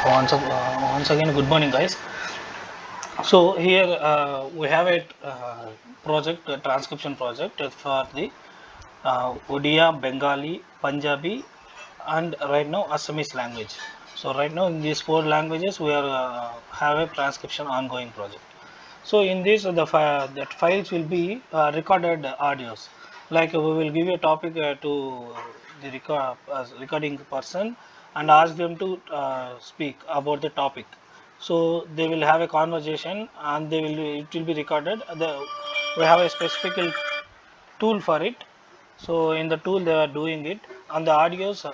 Once again, good morning, guys. So here we have a project, a transcription project for the Odia, Bengali, Punjabi, and right now Assamese language. So right now in these four languages we are have a transcription ongoing project. So in this that files will be recorded audios. Like we will give a topic to the recording person and ask them to speak about the topic. So they will have a conversation and it will be recorded. We have a specific tool for it. So in the tool they are doing it, and the audios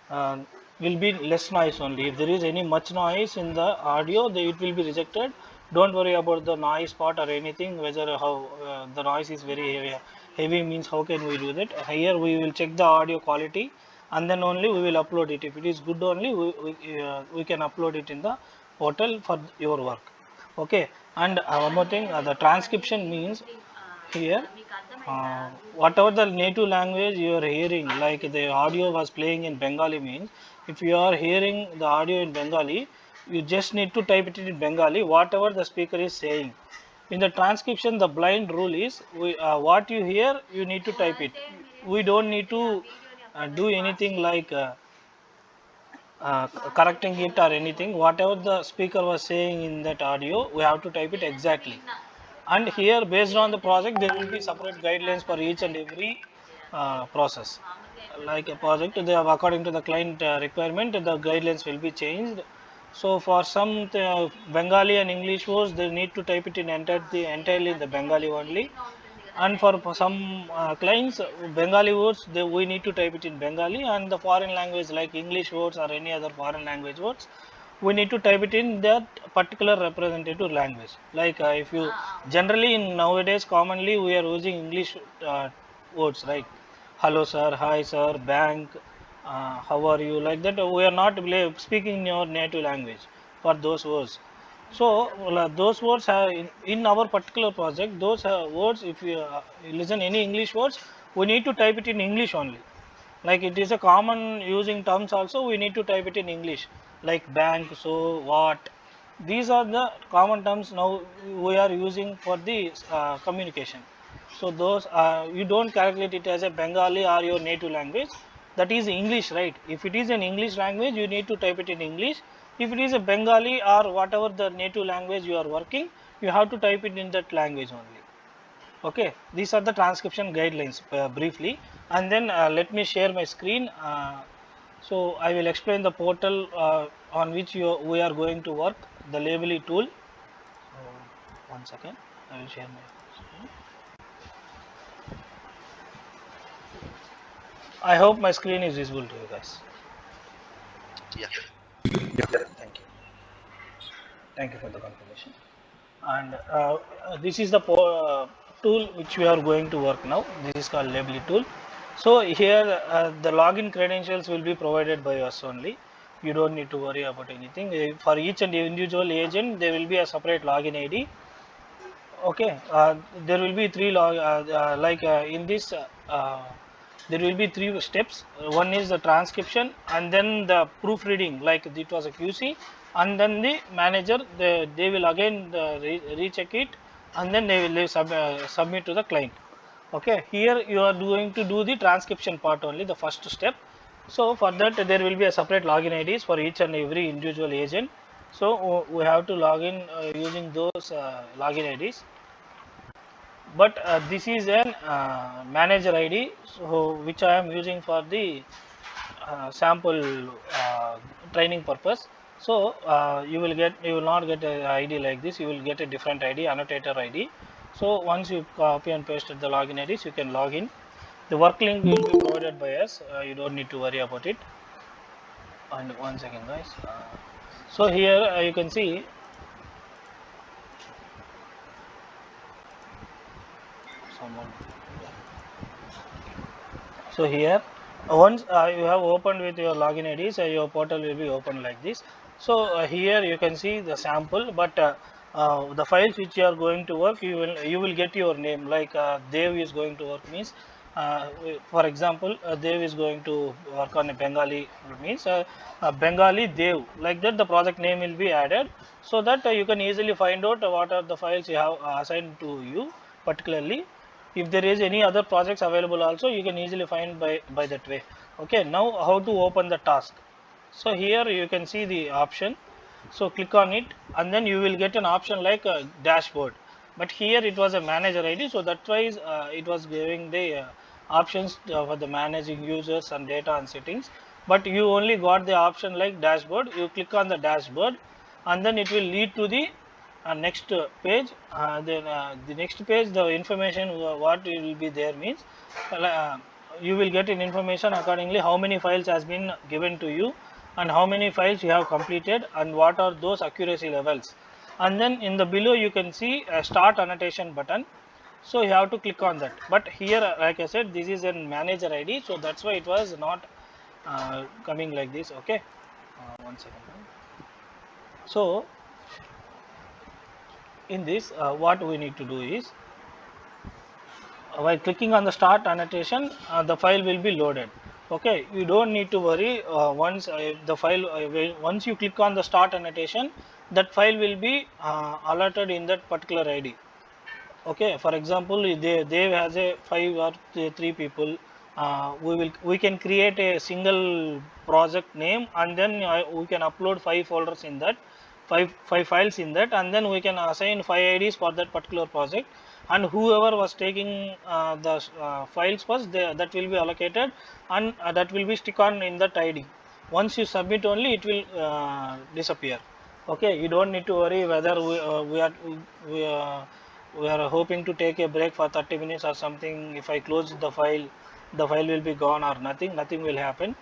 uh, will be less noise only. If there is any much noise in the audio, it will be rejected. Don't worry about the noise part or anything. Whether how the noise is very heavy, heavy means how can we do that? Here we will check the audio quality, and then only we will upload it. If it is good only, we can upload it in the portal for your work. Okay. And one more thing, the transcription means here whatever the native language you are hearing, like the audio was playing in Bengali, means if you are hearing the audio in Bengali, you just need to type it in Bengali whatever the speaker is saying. In the transcription, the blind rule is what you hear you need to type it. We don't need to do anything like correcting it or anything. Whatever the speaker was saying in that audio, we have to type it exactly. And here, based on the project, there will be separate guidelines for each and every process. Like a project, they have according to the client requirement, the guidelines will be changed. So for some Bengali and English words, they need to type it in entirely in the Bengali only. And for some clients, Bengali words, we need to type it in Bengali, and the foreign language like English words or any other foreign language words, we need to type it in that particular representative language. Like if you generally in nowadays commonly we are using English words, right? Hello sir, hi sir, bank, how are you, like that. We are not speaking in your native language for those words. So those words have in our particular project, those words, if you listen any English words, we need to type it in English only. Like it is a common using terms also, we need to type it in English, like bank, so what. These are the common terms now we are using for the communication. So those you don't calculate it as a Bengali or your native language, that is English, right? If it is an English language, you need to type it in English. If it is a Bengali or whatever the native language you are working, you have to type it in that language only. Okay, these are the transcription guidelines briefly, and then let me share my screen. So I will explain the portal on which we are going to work, the Labely tool. So one second, I will share my screen. I hope my screen is visible to you guys. Yeah. Thank you. Thank you for the confirmation. And this is the tool which we are going to work now. This is called Labely tool. So here the login credentials will be provided by us only. You don't need to worry about anything. For each and individual agent, there will be a separate login ID. Okay, there will be three in this there will be three steps. One is the transcription, and then the proofreading, like it was a QC, and then the manager, they will again recheck it, and then they will submit to the client. Okay, here you are going to do the transcription part only, the first step. So for that there will be a separate login IDs for each and every individual agent. So we have to log in using those login IDs. But this is an manager ID, so which I am using for the sample training purpose. So you will not get a ID like this, you will get a different ID, annotator ID. So once you copy and paste the login IDs, you can log in. The work link will be provided by us, you don't need to worry about it. And one second, guys. So here you can see someone. So here once you have opened with your login IDs, your portal will be open like this. So here you can see the sample, but the files which you are going to work, you will get your name, like Dev is going to work means For example, Dev is going to work on a Bengali, means Bengali Dev. Like that, the project name will be added, so that you can easily find out what are the files you have assigned to you particularly. If there is any other projects available also, you can easily find by that way. Okay, now how to open the task? So here you can see the option. So click on it, and then you will get an option like a dashboard. But here it was a manager ID, so that's why it was giving the options for the managing users and data and settings. But you only got the option like dashboard. You click on the dashboard, and then it will lead to the next page. Then the next page, the information what will be there means you will get in information accordingly how many files has been given to you, and how many files you have completed, and what are those accuracy levels. And then in the below you can see a start annotation button, so you have to click on that. But here, like I said, this is a manager ID, so that's why it was not coming like this. Okay, 1 second. So in this, what we need to do is, while clicking on the start annotation, the file will be loaded. Okay, you don't need to worry. Once the file once you click on the start annotation, that file will be alerted in that particular ID. Okay, for example, they has a 5 or 3 people. We can create a single project name, and then we can upload 5 folders in that, five files in that, and then we can assign 5 IDs for that particular project. And whoever was taking the files first, that will be allocated, and that will be stick on in that ID. Once you submit only, it will disappear. Okay, you don't need to worry whether we are hoping to take a break for 30 minutes or something. If I close the file will be gone or nothing will happen.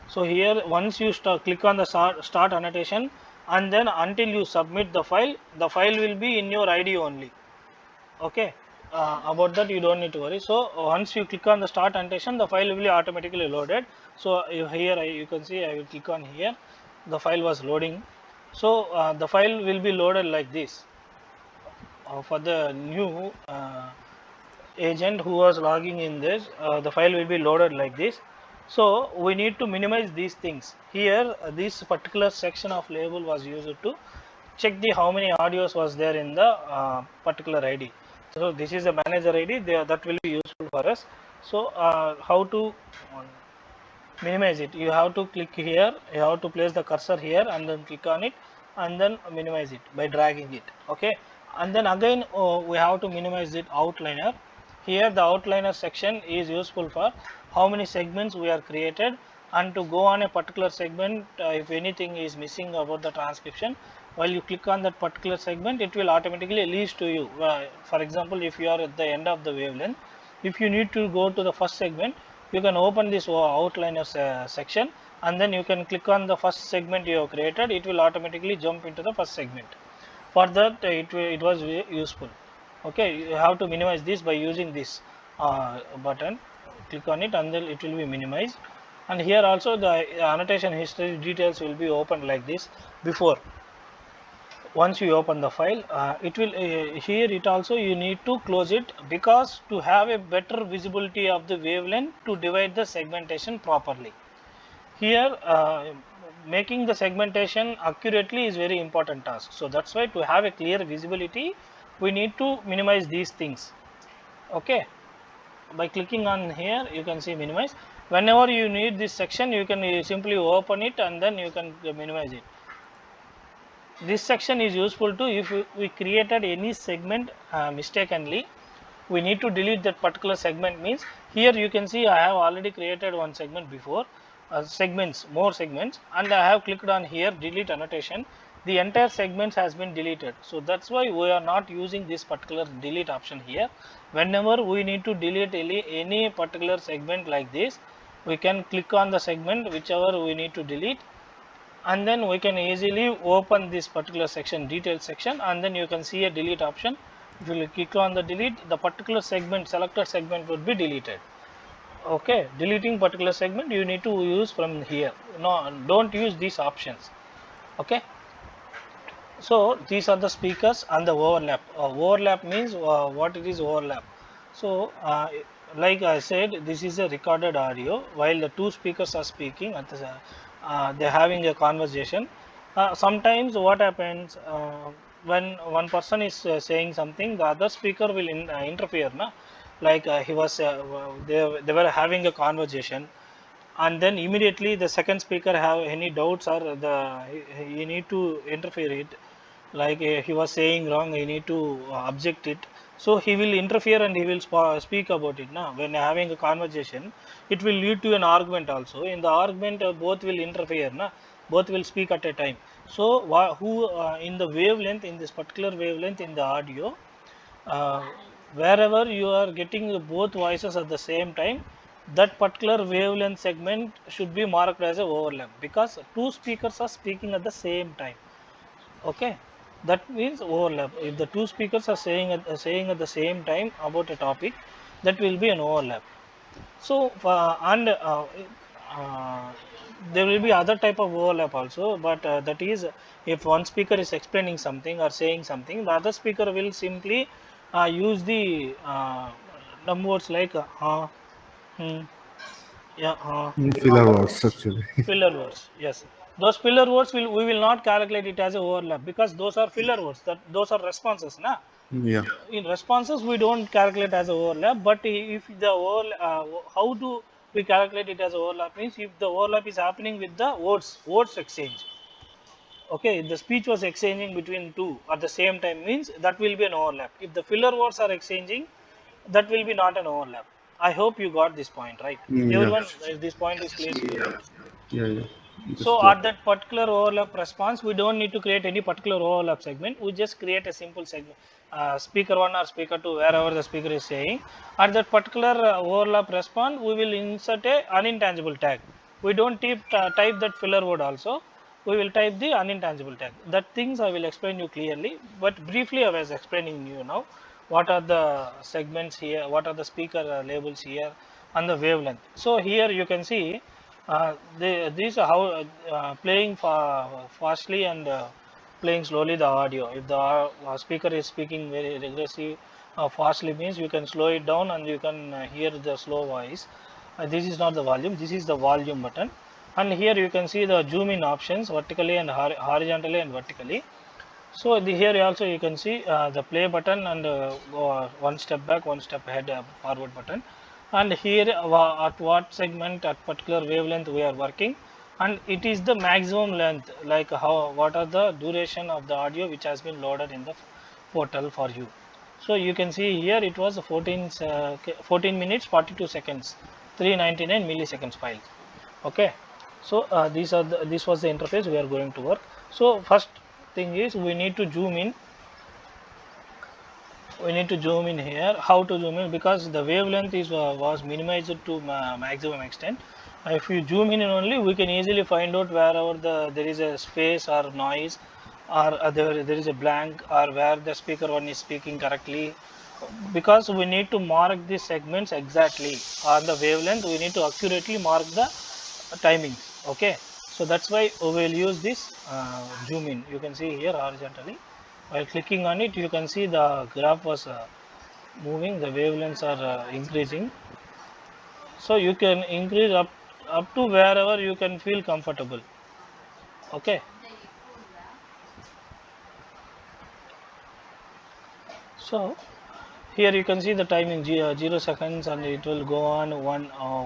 So here, once you click on the start annotation, and then until you submit the file will be in your ID only. Okay, about that you don't need to worry. So once you click on the start annotation, the file will be automatically loaded. So here you can see, I will click on here, the file was loading. So the file will be loaded like this. For the new agent who was logging in this, the file will be loaded like this. So we need to minimize these things. Here, this particular section of label was used to check the how many audios was there in the particular ID. So this is a manager ID there, that will be useful for us. So how to minimize it? You have to click here, you have to place the cursor here, and then click on it, and then minimize it by dragging it. Okay, and then again we have to minimize it outliner. Here the outliner section is useful for how many segments we are created, and to go on a particular segment, if anything is missing about the transcription, while you click on that particular segment, it will automatically leads to you. For example, if you are at the end of the wavelength, if you need to go to the first segment, you can open this outliner section, and then you can click on the first segment you have created. It will automatically jump into the first segment. For that, it was useful. Okay, you have to minimize this by using this button. Click on it, and then it will be minimized. And here also the annotation history details will be opened like this before. Once you open the file, it will here it also you need to close it, because to have a better visibility of the wavelength, to divide the segmentation properly. Here making the segmentation accurately is very important task. So that's why, to have a clear visibility, we need to minimize these things. Okay, by clicking on here, you can see minimize. Whenever you need this section, you can simply open it, and then you can minimize it. This section is useful to, if we created any segment mistakenly, we need to delete that particular segment. Means here you can see I have already created one segment before, more segments, and I have clicked on here delete annotation. The entire segments has been deleted. So that's why we are not using this particular delete option here. Whenever we need to delete any particular segment like this, we can click on the segment whichever we need to delete, and then we can easily open this particular section, detail section, and then you can see a delete option. If you click on the delete, the particular segment, selected segment would be deleted. Okay, deleting particular segment you need to use from here. No, don't use these options. Okay, so these are the speakers and the overlap. Overlap means what it is overlap. So like I said, this is a recorded audio while the two speakers are speaking they're having a conversation. Sometimes what happens, when one person is saying something, the other speaker will interfere, na? Like they were having a conversation, and then immediately the second speaker have any doubts, or he need to interfere it, like he was saying wrong, he need to object it. So he will interfere and he will speak about it now. When having a conversation, it will lead to an argument also. In the argument, both will interfere, na? Both will speak at a time. So who in the wavelength, in this particular wavelength in the audio, uh, wherever you are getting both voices at the same time, that particular wavelength segment should be marked as a overlap, because two speakers are speaking at the same time. Okay, that means overlap. If the two speakers are saying at the same time about a topic, that will be an overlap. So and uh, there will be other type of overlap also, but that is, if one speaker is explaining something or saying something, the other speaker will simply use the dumb words like hmm, yeah, Filler words actually. filler words. Yes, those filler words will, we will not calculate it as a overlap, because those are filler words. That those are responses, na? Yeah. In responses we don't calculate as a overlap, but if the how do we calculate it as overlap means, if the overlap is happening with the words exchange. Okay, the speech was exchanging between two at the same time means, that will be an overlap. If the filler words are exchanging, that will be not an overlap. I hope you got this point, right? Yeah. Everyone, this point is clear to you, right? Yeah. Yeah. That's So clear. at that particular overlap response, we don't need to create any particular overlap segment. We just create a simple segment, speaker one or speaker two, wherever the speaker is saying. At that particular overlap response, we will insert a unintangible tag. We don't type that filler word also. We will type the unintangible tag. That things I will explain you clearly, but briefly I was explaining you now. What are the segments here? What are the speaker labels here? And the wavelength. So here you can see these are how playing fastly and playing slowly the audio. If the speaker is speaking very regressive, fastly means you can slow it down and you can hear the slow voice. This is not the volume, this is the volume button. And here you can see the zoom in options vertically and horizontally and vertically. So here also you can see the play button and one step back, one step ahead, forward button. And here at what segment, at particular wavelength we are working, and it is the maximum length, like how, what are the duration of the audio which has been loaded in the portal for you. So you can see here it was 14 minutes 42 seconds, 399 milliseconds file. Okay, so this was the interface we are going to work. So first thing is, we need to zoom in here. How to zoom in? Because the wavelength is was minimized to maximum extent. If you zoom in only, we can easily find out wherever there is a space or noise, or there is a blank, or where the speaker one is speaking correctly, because we need to mark the segments exactly on the wavelength. We need to accurately mark the timings. Okay, so that's why we will use this zoom in. You can see here horizontally, while clicking on it, you can see the graph was moving, the wavelengths are increasing. So you can increase up to wherever you can feel comfortable. Okay, so here you can see the timing 0 seconds, and it will go on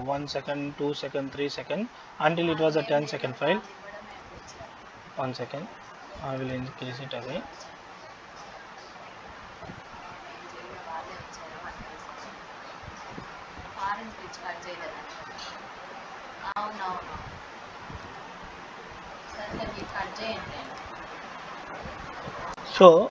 1 second, 2 second, 3 second, until it was a 10-second file. 1 second, I will increase it again. So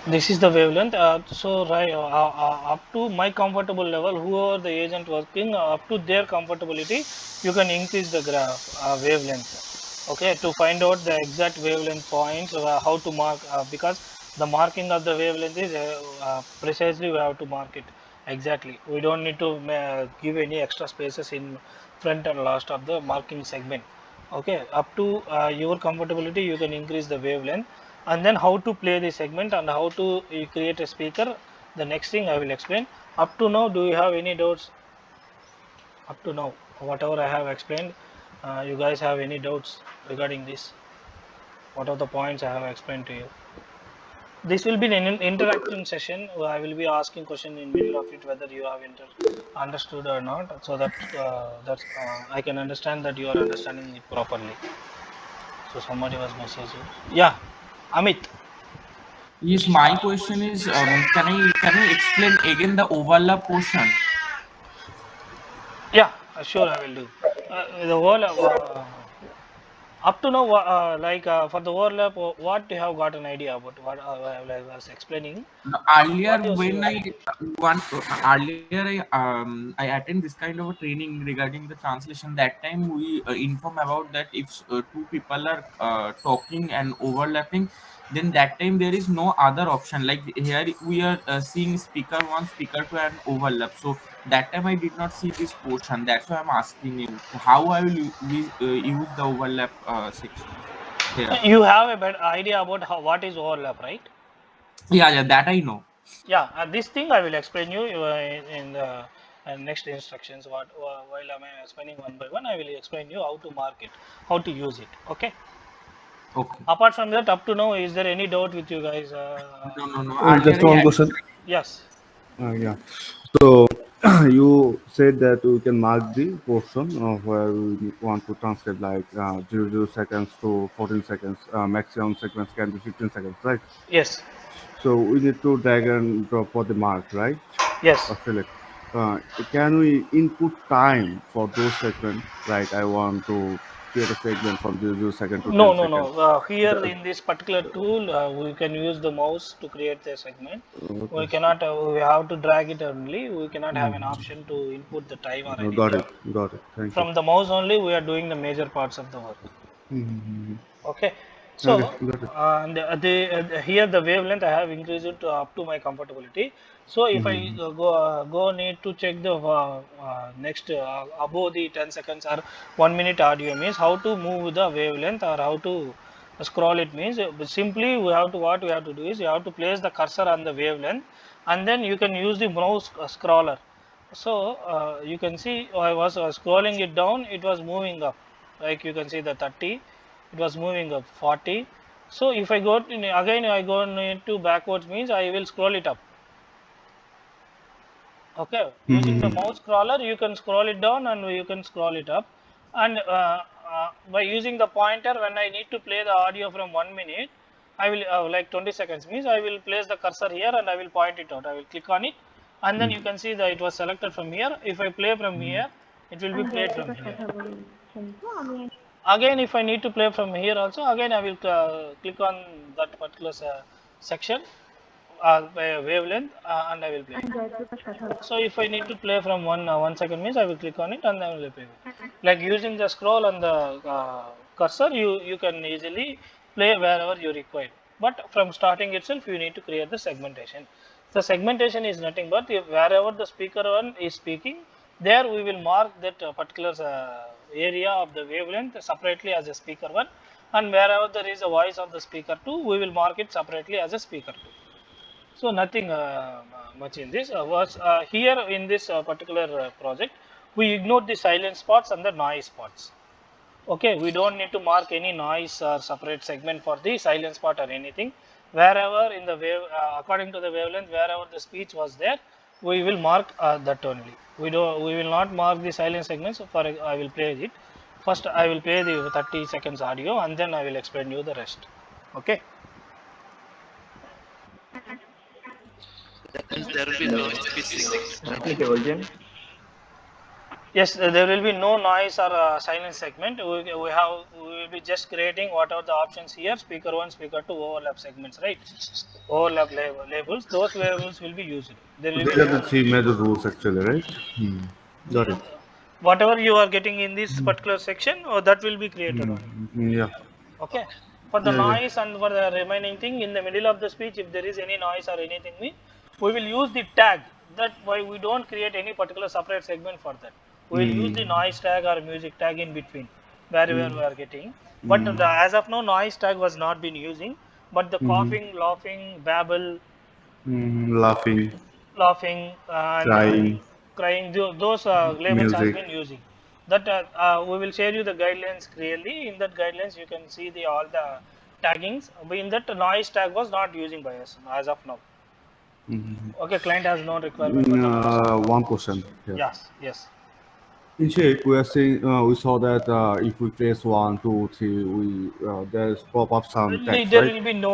this is the wavelength. So right, up to my comfortable level, whoever the agent working, up to their comfortability, you can increase the graph wavelength. Okay, to find out the exact wavelength points, how to mark, because the marking of the wavelength is precisely we have to mark it exactly. We don't need to give any extra spaces in front and last of the marking segment. Okay, up to your comfortability, you can increase the wavelength. And then how to play the segment, and how to create a speaker, The next thing I will explain. Up to now, do you have any doubts? Up to now, whatever I have explained, you guys have any doubts regarding this? What are the points I have explained to you? This will be an interactive session. I will be asking question in middle of it whether you have understood or not, so that I can understand that you are understanding it properly. So somebody was messaging. Yeah, Amit. Yes, my question is, can I explain again the overlap portion? Yeah, sure, I will do. The whole up to now, for the overlap, what you have got an idea about what I was explaining. No, What earlier you see? when I one earlier I attend this kind of a training regarding the translation. That time we inform about that if two people are talking and overlapping, then that time there is no other option. Like here we are seeing speaker one, speaker two, and overlap. So that time I did not see this portion. That's why I'm asking you how I will use the overlap sections here. You have a better idea about what is overlap, right? Yeah, yeah, that I know. Yeah, this thing I will explain you in the next instructions. While I am explaining one by one, I will explain you how to mark it, how to use it. Okay. Okay. Apart from that, up to now, is there any doubt with you guys? No, no, no. Just Earlier one I question. Yes. Yeah. So you said that we can mark the portion of where we want to transcribe like 0 seconds to 14 seconds. Maximum sequence can be 15 seconds, right? Yes. So we need to drag and drop for the mark, right? Yes. Or select. Uh, can we input time for those segments? Like I want to create a segment from 0 second to No, 10 no, no. seconds. Here The, in this particular tool, we can use the mouse to create the segment. okay. We cannot. We have to drag it only. We cannot have an Mhm. option to input the time or Got anything. it. Got it. Thank you. From the mouse only, we are doing the major parts of the work. Mhm. Okay, Okay. so Got it. here the wavelength I have increased it to up to my comfortability. So if I Mhm. go need to check the next above the 10 seconds or 1 minute audio means how to move the wavelength or how to scroll it means simply we have to what we have to do is you have to place the cursor on the wavelength and then you can use the mouse scroller. So you can see I was scrolling it down, it was moving up, like you can see the 30, it was moving up 40. So if I go to, again I go into backwards means I will scroll it up. Okay, using the Mhm. mouse scroller you can scroll it down and you can scroll it up, and by using the pointer when I need to play the audio from 1 minute, I will like 20 seconds means I will place the cursor here and I will point it out. I will click on it and then you can see that it was selected from here. If I play from here, it will be played from here. Again, if I need to play from here also, again I will click on that particular section, wavelength, and I will play. So if I need to play from 1 second means I will click on it and I will play. Like using the scroll and the cursor, you can easily play wherever you require. But from starting itself, you need to create the segmentation. The segmentation is nothing but if wherever the speaker one is speaking, there we will mark that particular area of the wavelength separately as a speaker one, and wherever there is a voice of the speaker two, we will mark it separately as a speaker two. So nothing much in this. Was here in this particular project, we ignored the silent spots and the noise spots. Okay, we don't need to mark any noise or separate segment for the silent spot or anything. Wherever in the wave, according to the wavelength, wherever the speech was there, we will mark that only. We will not mark the silent segments. For I will play it. First, I will play the 30 seconds audio, and then I will explain you the rest. Okay. That means there will be no speech signals, right? Yes, there will be no noise or silence segment. We will be just creating whatever the options here, speaker one, speaker two, overlap segments, right? Overlap labels. Those labels will be used. There will be These are the no three major rules actually, right? Hmm. Got it. whatever you are getting in this particular section, or that will be created only. Yeah. Okay. For the Yeah. Yeah. noise and for the remaining thing in the middle of the speech, if there is any noise or anything, we will use the tag. That why we don't create any particular separate segment for that. We will use Mm. the noise tag or music tag in between wherever we Mm. are getting. But Mm. as of now, noise tag was not been using. But the Mm. coughing, laughing, babble, Laughing, laughing and crying, crying. Those labels has music. been using. That we will share you the guidelines clearly. In that guidelines, you can see the all the taggings. But in that noise tag was not using by us as of now. Okay, client has no requirement for the noise tag. One question here. Yes, yes. In shape, we are saying we saw that if we press one, two, three, we there's pop up some text, right? There will be no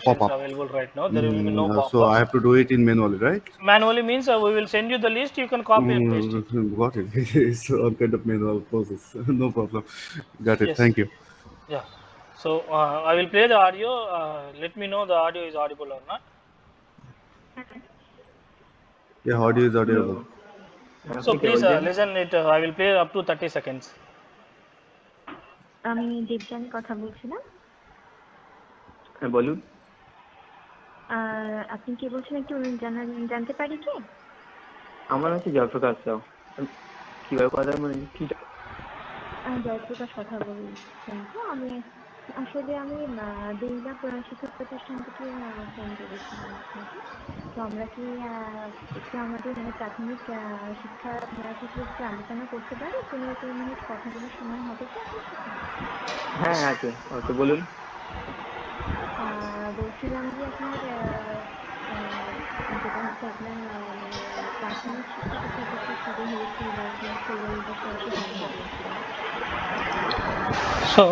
Pop options up. available right now. There will be no So I pop-ups. have to do it in manually, right? Manually means we will send you the list. You can copy and paste it. Got it. It's all kind of manual process. No problem. Got it. Yes. Thank you. Yeah. So I will play the audio. Let me know the audio is audible or not. Yeah, audio is hello, audible. So আপনি কে please বলছেন? listen it. I will play up to 30 seconds. আমি দেবযানী কথা বলছিলাম। হ্যাঁ বলুন। আপনি কে বলছেন একটু জানতে পারি কি? আমার হচ্ছে জয়প্রকাশ রাও। কিভাবে কথা মানে কি? জয়প্রকাশ কথা বলছেন তো? আমি আসলে বেইলা শিক্ষা প্রতিষ্ঠান থেকে ফোন করেছিলাম আপনাকে। তো আমরা কি একটু আমাদের প্রাথমিক শিক্ষা থেকে একটু আলোচনা করতে পারি? 15-20 মিনিট কথা বলার সময় হবে কি আপনার সাথে? হ্যাঁ আছে, ওকে বলুন। বলছিলাম যে আপনার যেটা হচ্ছে আপনার প্রাথমিক শিক্ষা কোথা থেকে শুরু হয়েছে বা ক্লাস হলো এই বিষয়ে একটু জানতে চেয়েছিলাম। So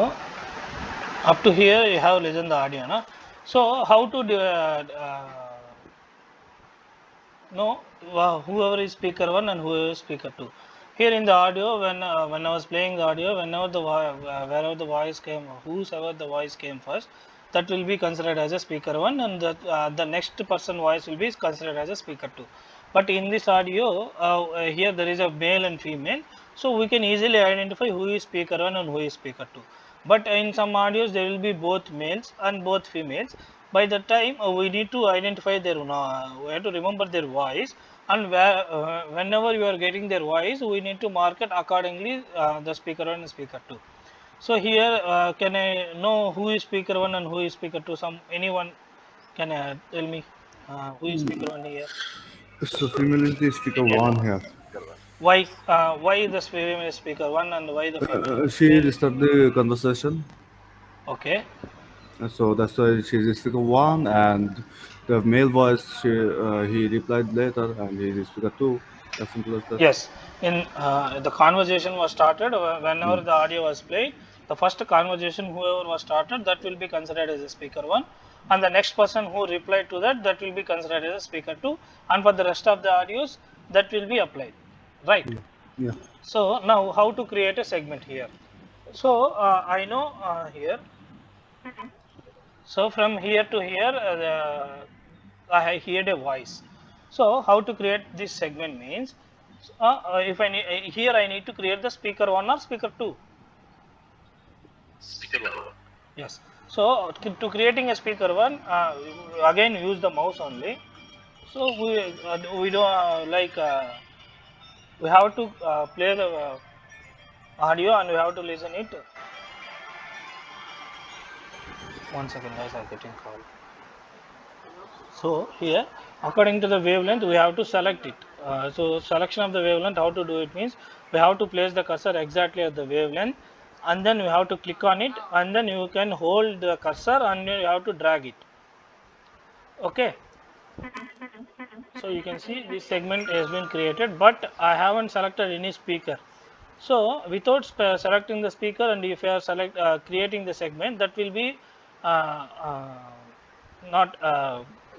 up to here you have listened the audio, no? So how to know whoever is speaker 1 and whoever is speaker 2. Here in the audio, when I was playing the audio, wherever the voice came, whosoever the voice came first, that will be considered as a speaker 1, and the next person voice will be considered as a speaker 2. But in this audio, here there is a male and female, so we can easily identify who is speaker 1 and who is speaker 2. But in some audios there will be both males and both females. By the time we need to identify their we have to remember their voice, and whenever you are getting their voice, we need to mark it accordingly, the speaker 1 and speaker 2. So here can I know who is speaker 1 and who is speaker 2? Anyone can tell me who is speaker 1 here? So female is the speaker one here. Why the female is speaker 1 and why the female She male? started the conversation. Okay. So that's why she's the speaker one, and the male voice he replied later, and he is speaker two. As simple as that. Yes, in the conversation was started whenever Mm. the audio was played. The first conversation, whoever was started, that will be considered as a speaker 1, and the next person who replied to that, that will be considered as a speaker 2, and for the rest of the audios, that will be applied, right? Yeah. So now, how to create a segment here? So I know here. So from here to here, I heard a voice. So how to create this segment means, if I need here I need to create the speaker 1 or speaker 2. Speaker 1. Yes. So to creating a speaker 1, again use the mouse only. So we don't we have to play the audio and we have to listen it. 1 second, guys, I'm getting call. So here, according to the wavelength, we have to select it. So selection of the wavelength, how to do it means, we have to place the cursor exactly at the wavelength, and then we have to click on it, and then you can hold the cursor and you have to drag it. Okay. So you can see this segment has been created, but I haven't selected any speaker. So without selecting the speaker, and if you are creating the segment, that will be uh, uh, not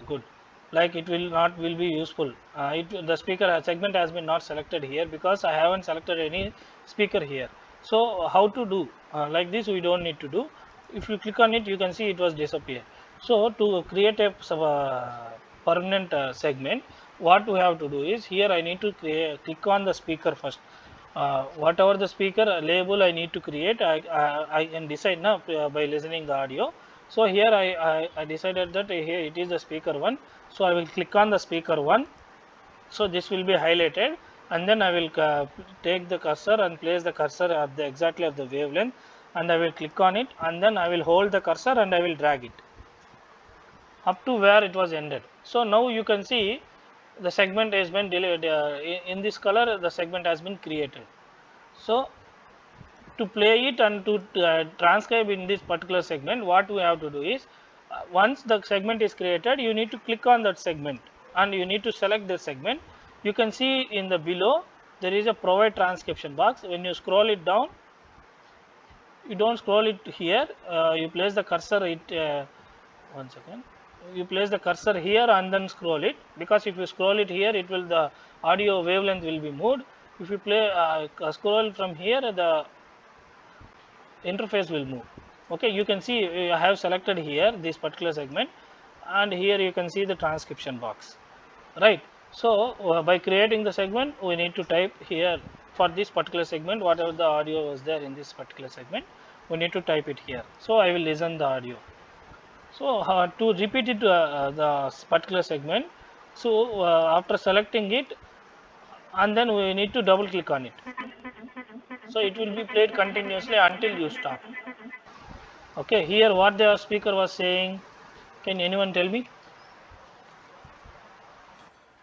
good. Like it will be useful. The speaker segment has been not selected here because I haven't selected any speaker here. So how to do like this? We don't need to do. If you click on it, you can see it was disappear. So to create a permanent segment, what we have to do is here I need to click on the speaker first. Whatever the speaker label I need to create, I can decide now by listening the audio. So here I decided that here it is the speaker 1. So I will click on the speaker 1. So this will be highlighted, and then I will take the cursor and place the cursor at the exactly at the wavelength, and I will click on it, and then I will hold the cursor and I will drag it. up to where it was ended. So now you can see the segment has been deleted in this color. The segment has been created. So to play it and to transcribe in this particular segment, what we have to do is once the segment is created, you need to click on that segment and you need to select the segment. You can see in the below there is a provide transcription box. When you scroll it down, you don't scroll it here, you place the cursor one second, you place the cursor here and then scroll it, because if you scroll it here, it will, the audio wavelength will be moved. If you play scroll from here, the interface will move. Okay, you can see I have selected here this particular segment, and here you can see the transcription box, right? So by creating the segment, we need to type here for this particular segment, whatever the audio was there in this particular segment, we need to type it here. So I will listen the audio. So to repeat it the particular segment, so after selecting it, and then we need to double click on it, so it will be played continuously until you stop. Okay, here what the speaker was saying, can anyone tell me?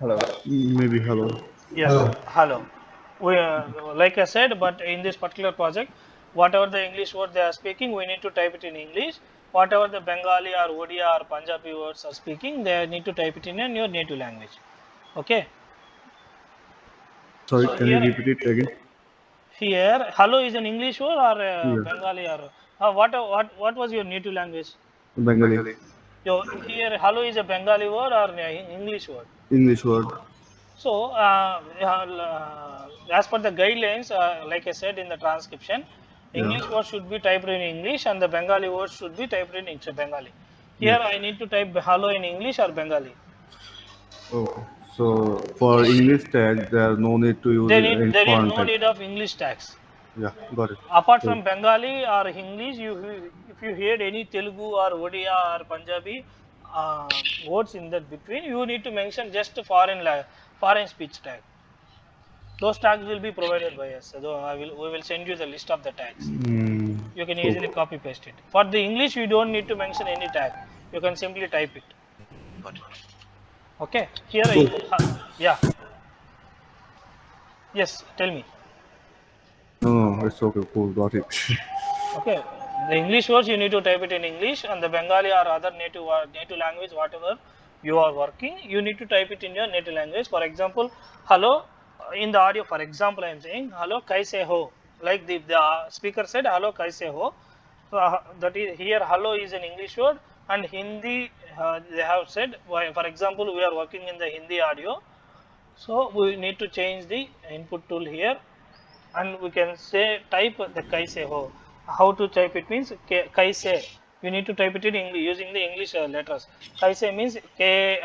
Hello. Maybe hello. Yes, hello. We like I said, but in this particular project, whatever the English word they are speaking, we need to type it in English. Whatever the Bengali or Odia or Punjabi words are speaking, they need to type it in your native language. Okay. Sorry, So can you here, repeat it again? hello is an English word or Yes, Bengali, or what was your native language? Bengali, Here hello is a Bengali word or English word. English word. So, as per the guidelines, like I said in the transcription, Yeah. English words should be typed in English and the Bengali words should be typed in Bengali. Here Yes. I need to type hello in English or Bengali. Okay. So for English tag, there no need to use any There is foreign no tag. need of English tags. Yeah, got it. Apart So, from Bengali or English, if you hear any Telugu or Odia or Punjabi words in that between, you need to mention just foreign speech tag. Those tags will be provided by us. So we will send you the list of the tags. You can so easily copy paste it. For the English, you don't need to mention any tag. You can simply type it. Got it. Okay. Here, yeah. Yes. Tell me. no, it's okay. Cool, got it. Okay. The English words you need to type it in English, and the Bengali or other native language, whatever you are working, you need to type it in your native language. For example, hello in the audio. For example, I am saying hello kaise ho. Like the speaker said hello kaise ho. So that is here hello is an English word, and Hindi they have said. For example, we are working in the Hindi audio, so we need to change the input tool here, and we can say type the kaise ho. How to type it means kaise. You need to type it in English using the English letters. Kaise means Kaise.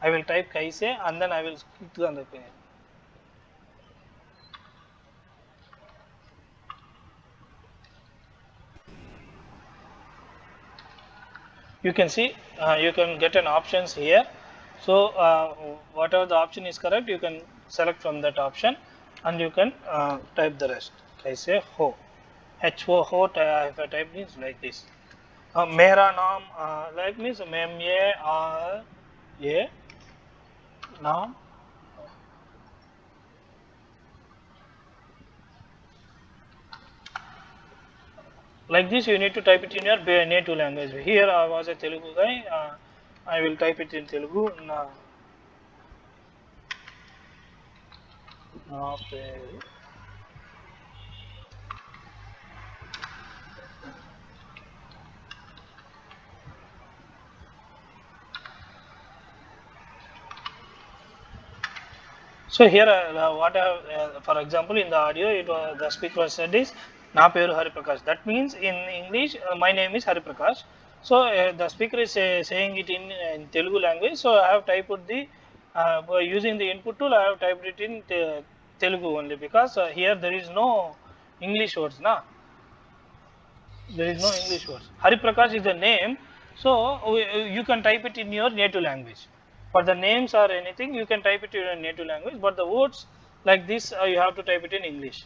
I will type kaise and then I will click on the page. You can see you can get an options here. So whatever the option is correct, you can select from that option and you can type the rest. Kaise ho. Ho if I type means like this. मेरा नाम like means ma'am ये नाम, like this you need to type it in your native language. Here I was a Telugu guy, I will type it in Telugu. నా పేరు So here, what I have, for example, in the audio, the speaker said is "Na peru Hari Prakash." That means in English, my name is Hari Prakash. So the speaker is saying it in Telugu language. So I have typed the by using the input tool. I have typed it in Telugu only, because here there is no English words, na. There is no English words. Hari Prakash is the name, so you can type it in your native language. For the names or anything, you can type it in your native language, but the words like this, you have to type it in English.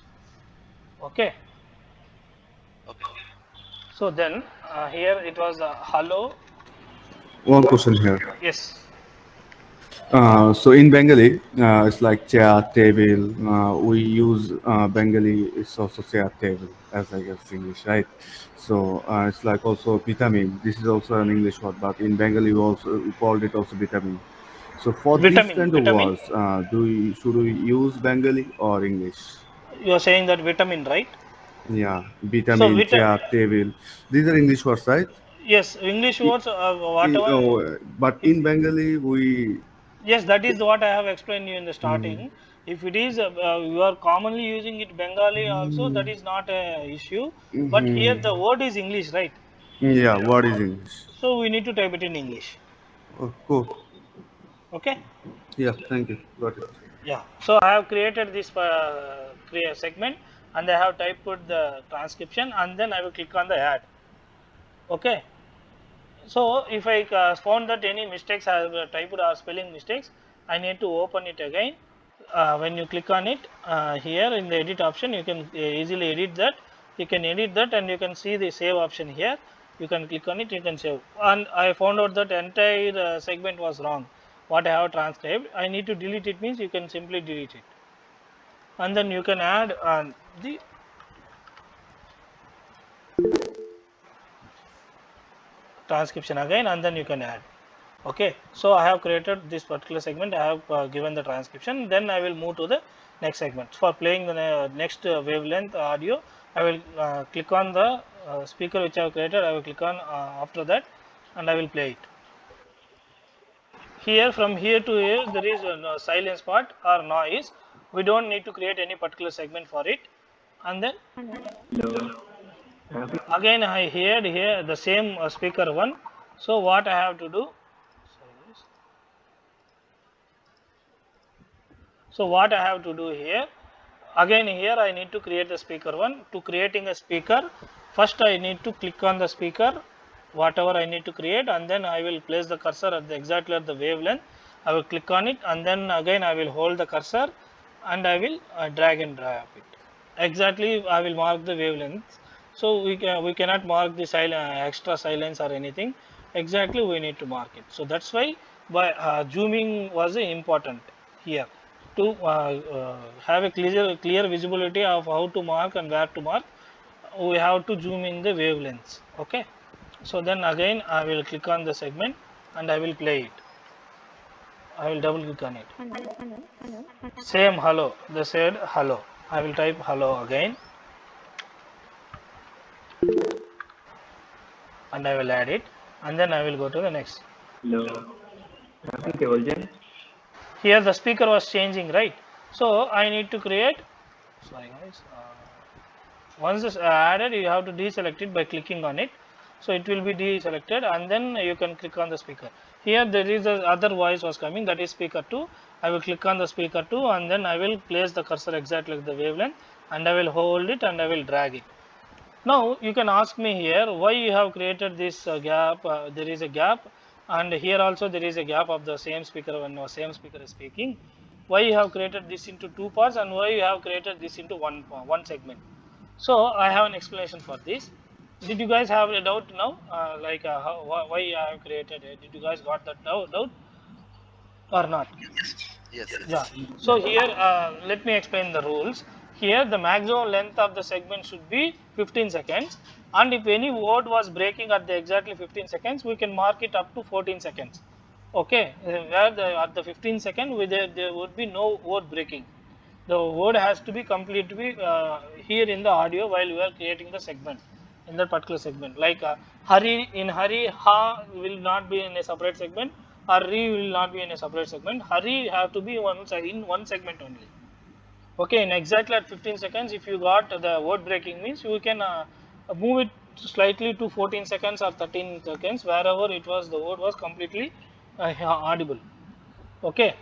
Okay. Okay. So then, Here it was hello. One question here. Yes. So in Bengali, it's like chair, table. We use Bengali. It's also chair, table, as I guess English, right? So it's like also vitamin. This is also an English word, but in Bengali we called it also vitamin. So for these Vitamin. kind of Vitamin. words, should we use Bengali or English? You're saying that vitamin, right? Yeah, So vitamin, chair, table. These are English words, right? yes, English words, whatever. But If in Bengali, we. yes, that is what I have explained you in the starting. If it is you are commonly using it Bengali also, that is not a issue. But here Mhm. the word is English, right? Yeah, what is English? So we need to type it in English. Oh, cool. Okay. Yeah, thank you. Got it. Yeah. So I have created this create segment, and I have typed the transcription, and then I will click on the add. Okay. So if I found that any mistakes I have typed or spelling mistakes, I need to open it again. When you click on it here in the edit option, you can easily edit that. You can edit that, and you can see the save option here. You can click on it, you can save. And I found out that entire segment was wrong. What I have transcribed, I need to delete it, means you can simply delete it, and then you can add the transcription again, and then you can add. Okay, so I have created this particular segment. I have given the transcription. Then I will move to the next segment. For playing the next wavelength audio, I will click on the speaker which I have created. I will click on after that, and I will play it. Here, from here to here, there is a silence part or noise. We don't need to create any particular segment for it. And then Hello. again I heard here the same speaker one. So what I have to do? Sorry, guys. So what I have to do here? Again here I need to create the speaker one. To creating a speaker, first I need to click on the speaker, whatever I need to create, and then I will place the cursor at the exactly at the wavelength. I will click on it, and then again I will hold the cursor, and I will drag and drop it. Exactly, I will mark the wavelength. So we cannot mark the extra silence or anything. Exactly, we need to mark it. So that's why by zooming was important here to have a clear visibility of how to mark and where to mark. We have to zoom in the wavelengths. Okay. So then again I will click on the segment, and I will play it. I will double click on it. Same hello. They said hello. I will type hello again, and I will add it, and then I will go to the next. Hello. আপনি কে বলছেন? Here the speaker was changing, right? So I need to create. Sorry guys. Once this added, you have to deselect it by clicking on it. So it will be deselected, and then you can click on the speaker. Here there is a other voice was coming, that is speaker 2. I will click on the speaker 2, and then I will place the cursor exactly like the wavelength, and I will hold it, and I will drag it. Now you can ask me here why you have created this gap. There is a gap, and here also there is a gap of the same speaker when the same speaker is speaking. Why you have created this into two parts, and why you have created this into one segment? So I have an explanation for this. Did you guys have a doubt now? Why I have created it? Did you guys got that doubt or not? Yes, Yeah. yes. So here, let me explain the rules. Here, the maximum length of the segment should be 15 seconds, and if any word was breaking at the exactly 15 seconds, we can mark it up to 14 seconds. Okay, where at the 15 second, there would be no word breaking. The word has to be completely here in the audio while we are creating the segment in that particular segment. Like hurry, in hurry, ha will not be in a separate segment. Hurry will not be in a separate segment. Hurry have to be in one segment only. Okay, in exactly at 15 seconds, if you got the word breaking, means you can move it slightly to 14 seconds or 13 seconds, wherever it was the word was completely audible. Okay,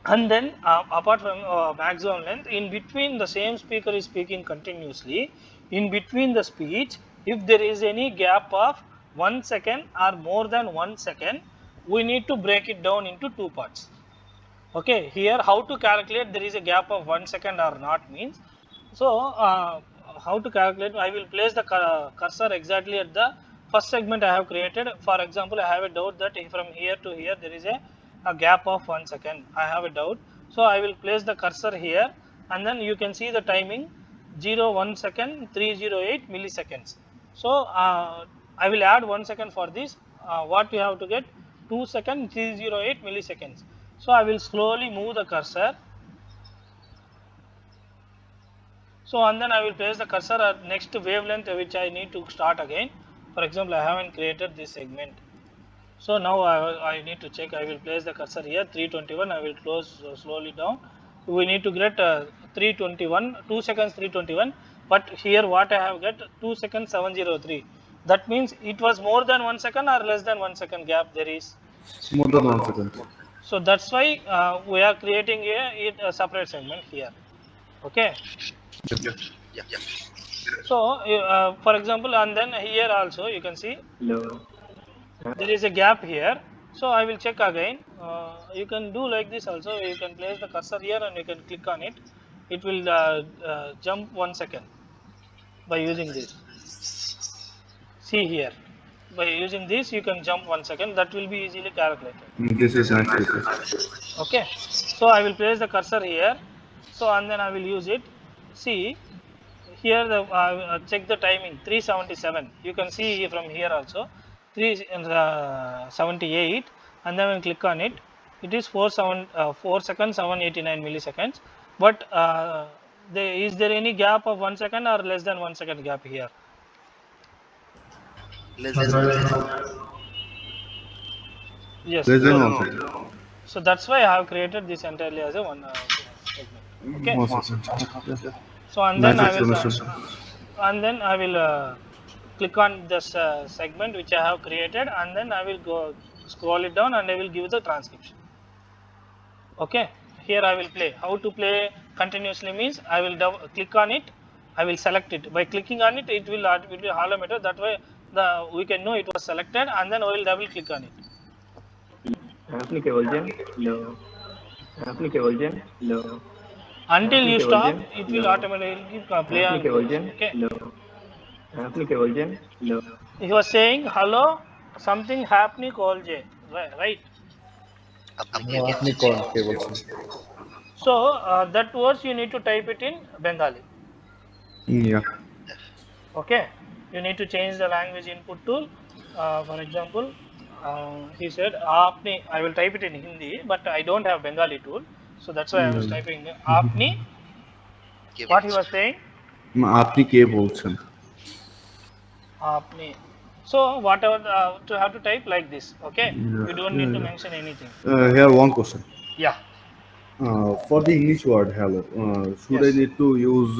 and then apart from maximum length, in between the same speaker is speaking continuously, in between the speech, if there is any gap of 1 second or more than 1 second, we need to break it down into two parts. Okay, here how to calculate there is a gap of 1 second or not means. So how to calculate, I will place the cursor exactly at the first segment I have created. For example, I have a doubt that from here to here there is a gap of 1 second. I have a doubt. So I will place the cursor here, and then you can see the timing 0 1 second 308 milliseconds. So I will add 1 second for this. What we have to get 2 second 308 milliseconds. So I will slowly move the cursor. So and then I will place the cursor at next wavelength which I need to start again. For example, I haven't created this segment. So now I need to check. I will place the cursor here 321. I will close slowly down. We need to get 321, 2 seconds 321. But here what I have get 2 seconds 703. That means it was more than 1 second or less than 1 second gap there is. More than 1 second. So that's why we are creating a separate segment here. Okay. Yeah. So for example, and then here also you can see Hello. there is a gap here. So I will check again. You can do like this also. You can place the cursor here and you can click on it. It will jump 1 second by using this. See here, by using this you can jump 1 second. That will be easily calculated. This is nice feature. Okay, so I will place the cursor here. So and then I will use it. See here the check the timing 377. You can see from here also 378, and then when click on it, it is 4 seconds 789 milliseconds. But is there any gap of 1 second or less than 1 second gap here? Less than 1 second. Yes. Less than 1 second. So that's why I have created this entirely as a one segment. Okay. 1 second. Yeah. So and then Nice I will explanation. click on this segment which I have created, and then I will go scroll it down and I will give the transcription. Okay, here I will play. How to play continuously means I will click on it, I will select it. By clicking on it, it will be holometer. That way we can know it was selected, and then I will double click on it. आपने क्या बोल दिया? Hello. आपने क्या बोल दिया? Hello. Until you आपने क्या बोल stop, दिया? it will Hello. automatically play आपने on. क्या बोल दिया? Okay. Hello. आपने क्या बोल दिया? Hello. He was saying hello, something happening call J. Right. अपने call So that words you need to type it in Bengali. Yeah. Okay, you need to change the language input tool. For example, he said aapne. I will type it in Hindi, but I don't have Bengali tool, so that's why I was typing aapne. What he was saying? আপনি কে বলছেন? Aapne. So whatever to have to type like this. Okay, you don't need to mention anything. Here one question. Yeah. For the English word hello, should I Yes. need to use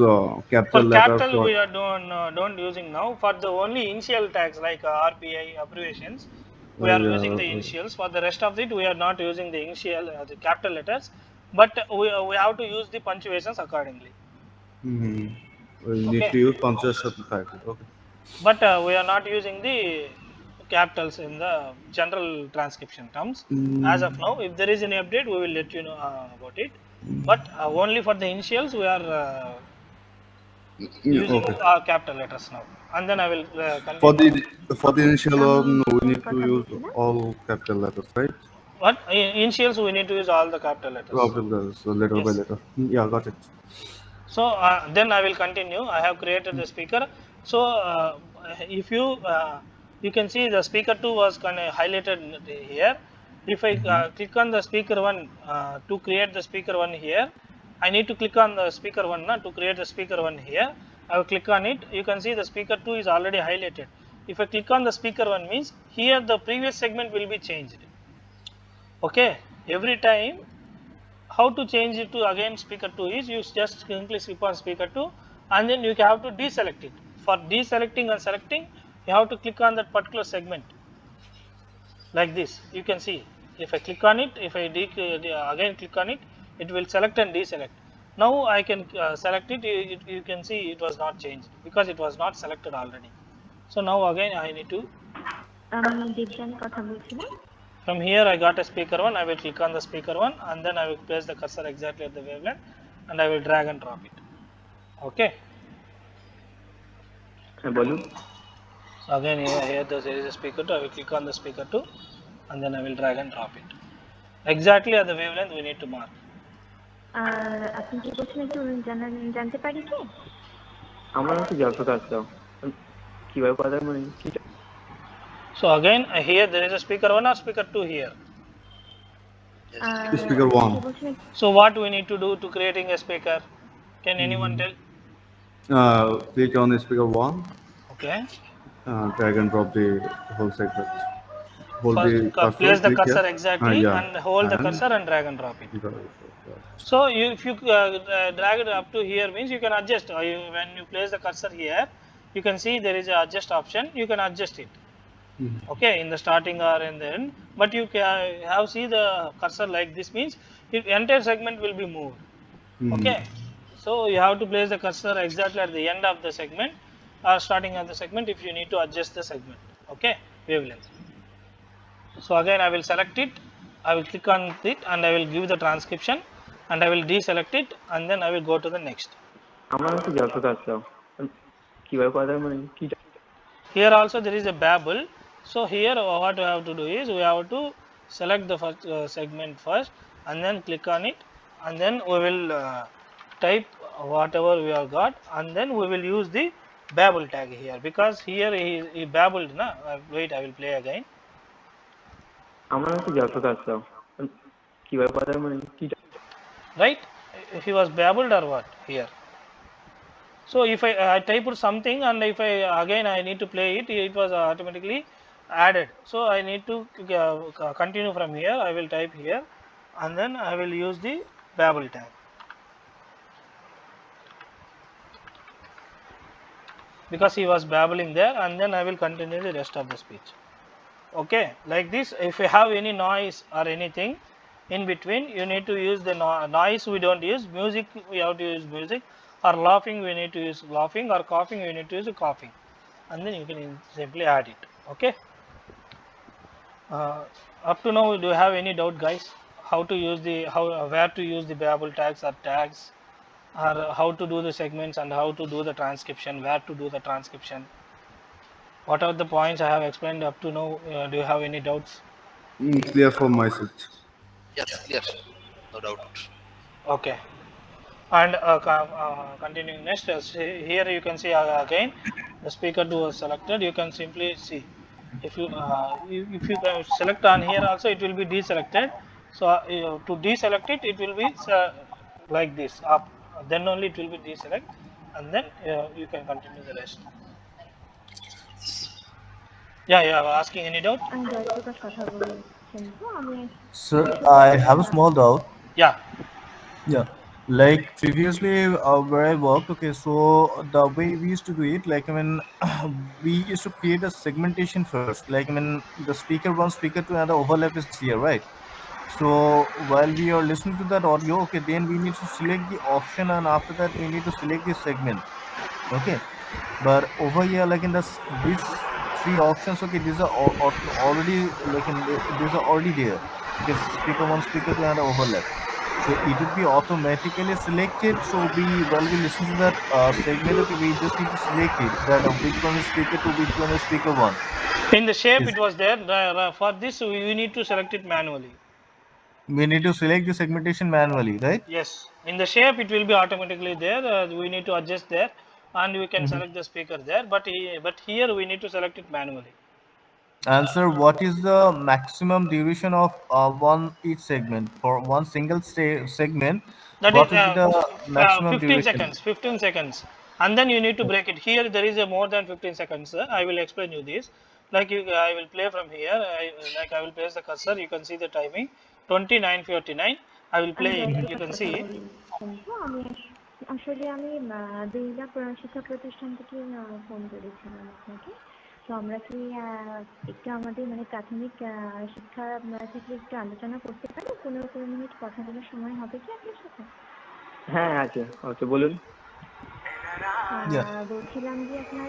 capital For letters? capital we are don't using now. For the only initial tags like RPI abbreviations, we are using the initials. For the rest of it, we are not using the initial the capital letters, but we have to use the punctuations accordingly. We need to use punctuation factor. Okay. But we are not using the capitals in the general transcription terms as of now. If there is any update, we will let you know about it. But only for the initials, we are using capital letters now. And then I will continue. For the initial one, we need to use all capital letters, right? What initials we need to use all the capital letters. Capital letters, letter by letter. Yeah, got it. So then I will continue. I have created the speaker. So if you can see the speaker 2 was kind of highlighted here. If I click on the speaker 1 to create the speaker 1 here, I need to click on the speaker 1 to create the speaker 1 here. I will click on it. You can see the speaker 2 is already highlighted. If I click on the speaker 1 means here the previous segment will be changed. Okay, every time. How to change it to again speaker 2 is you just simply skip on speaker 2 and then you have to deselect it. For deselecting and selecting, you have to click on that particular segment like this. You can see if I click on it, if I again click on it, it will select and deselect. Now I can select it. You can see it was not changed because it was not selected already. So now again I need to. From here I got a speaker 1, I will click on the speaker 1 and then I will place the cursor exactly at the wavelength and I will drag and drop it. Okay. So again here there is a speaker 2. I will click on the speaker 2 and then I will drag and drop it. Exactly at the wavelength we need to mark. আপনি কি বলছেন একটু জানতে পারি কি? আমার নাম হচ্ছে জয়প্রকাশ রাও। কিভাবে কথা মানে কি? So again here there is a speaker 1 or speaker 2 here. Yes. Speaker আপনি 1. কি বলছেন? So what we need to do to creating a speaker? Can anyone tell? Click on the speaker 1. Okay. Drag and drop the whole segment. Hold First the cursor, place the click cursor here. exactly Yeah. and hold the cursor and drag and drop it. Drag it. So if you drag it up to here means you can adjust. When you place the cursor here, you can see there is a adjust option. You can adjust it. Okay, in the starting or in the end. But you can have see the cursor like this means if entire segment will be moved. Okay, so you have to place the cursor exactly at the end of the segment or starting of the segment if you need to adjust the segment. Okay, wavelength. So again I will select it, I will click on it and I will give the transcription and I will deselect it and then I will go to the next. আমার নাম হচ্ছে জয়প্রকাশ রাও। কিভাবে কথা মানে কি? Here also there is a babble. So here what we have to do is we have to select the first segment first and then click on it and then we will type whatever we have got and then we will use the babble tag here because here he babbled na. Wait, I will play again. আমার নাম হচ্ছে জয়প্রকাশ রাও। কিভাবে কথা মানে কি? Right, he was babbled or what here. So if I typed something and if I again I need to play it, it was automatically added. So I need to continue from here. I will type here and then I will use the babble tag because he was babbling there and then I will continue the rest of the speech. Okay, like this. If you have any noise or anything in between, you need to use the noise. We don't use music, we have to use music, or laughing we need to use laughing, or coughing we need to use coughing, and then you can simply add it. Okay, up to now do you have any doubt guys, how to use the where to use the babble tags or tags, or how to do the segments and how to do the transcription, where to do the transcription? What are the points I have explained up to now? Do you have any doubts? Clear from my side. Yes, clear. No doubt. Okay, and continuing next, here you can see again the speaker 2 was selected. You can simply see if you select on here also it will be deselected. So to deselect it, it will be like this up. Then only it will be deselect, and then you can continue the rest. Yeah, you are asking any doubt? Jayaprakash কথা বলছেন তো আমি Sir, I have a small doubt. Yeah. Yeah. Like previously where I worked, okay, so the way we used to do it, like I mean, we used to create a segmentation first. Like I mean, the speaker 1, speaker 2, and the overlap is here, right? So while we are listening to that audio, okay, then we need to select the option, and after that we need to select the segment. Okay, but over here, like in these three options, okay, these are already like these are already there. Okay, speaker 1, speaker 2, and the overlap. So it would be automatically selected. So while we listen to that segment, okay, we just need to select it that which one is speaker 2, which one is speaker 1. In the shape Yes. it was there. For this we need to select it manually. We need to select the segmentation manually, right? Yes, in the shape it will be automatically there. We need to adjust there, and we can select the speaker there. But here we need to select it manually. Answer: what is the maximum duration of one each segment for one single segment? That What is would be the maximum 15 duration? seconds. 15 seconds, and then you need to break it. Here there is a more than 15 seconds. I will explain you this. Like I will play from here. I will place the cursor. You can see the timing 29:49. I will play it. You can see it. বলছেন তো আমি আসলে আমি বেইলা শিক্ষা প্রতিষ্ঠান থেকে phone করেছিলাম আপনাকে। তো আমরা কি একটু আমাদের মানে প্রাথমিক শিক্ষা থেকে একটু আলোচনা করতে পারি? 15 মিনিট কথা বলার সময় হবে কি আপনার সাথে? হ্যাঁ আছে, ওকে বলুন। বলছিলাম যে আপনার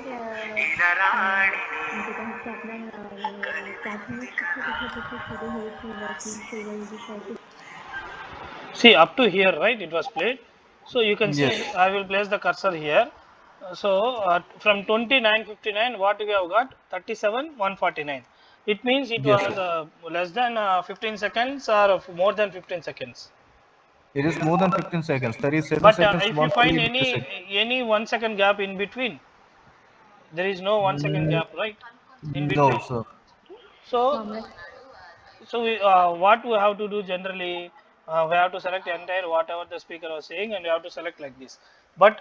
যেটা হচ্ছে আপনার প্রাথমিক শিক্ষা কোথা থেকে শুরু হয়েছে বা কি সেই বিষয়ে। See, up to here, right? It was played. So you can see Yes. I will place the cursor here. So from 2959, what we have got 37 149. It means it Yes, was less than 15 seconds or more than 15 seconds. it is more than 15 seconds. 37 But seconds, if you find 148 millisecond. any 1 second gap in between, there is no 1 second Mm, gap, right? In no, between. sir. Okay, so So আমরা what we have to do generally, we have to select entire whatever the speaker was saying, and we have to select like this. But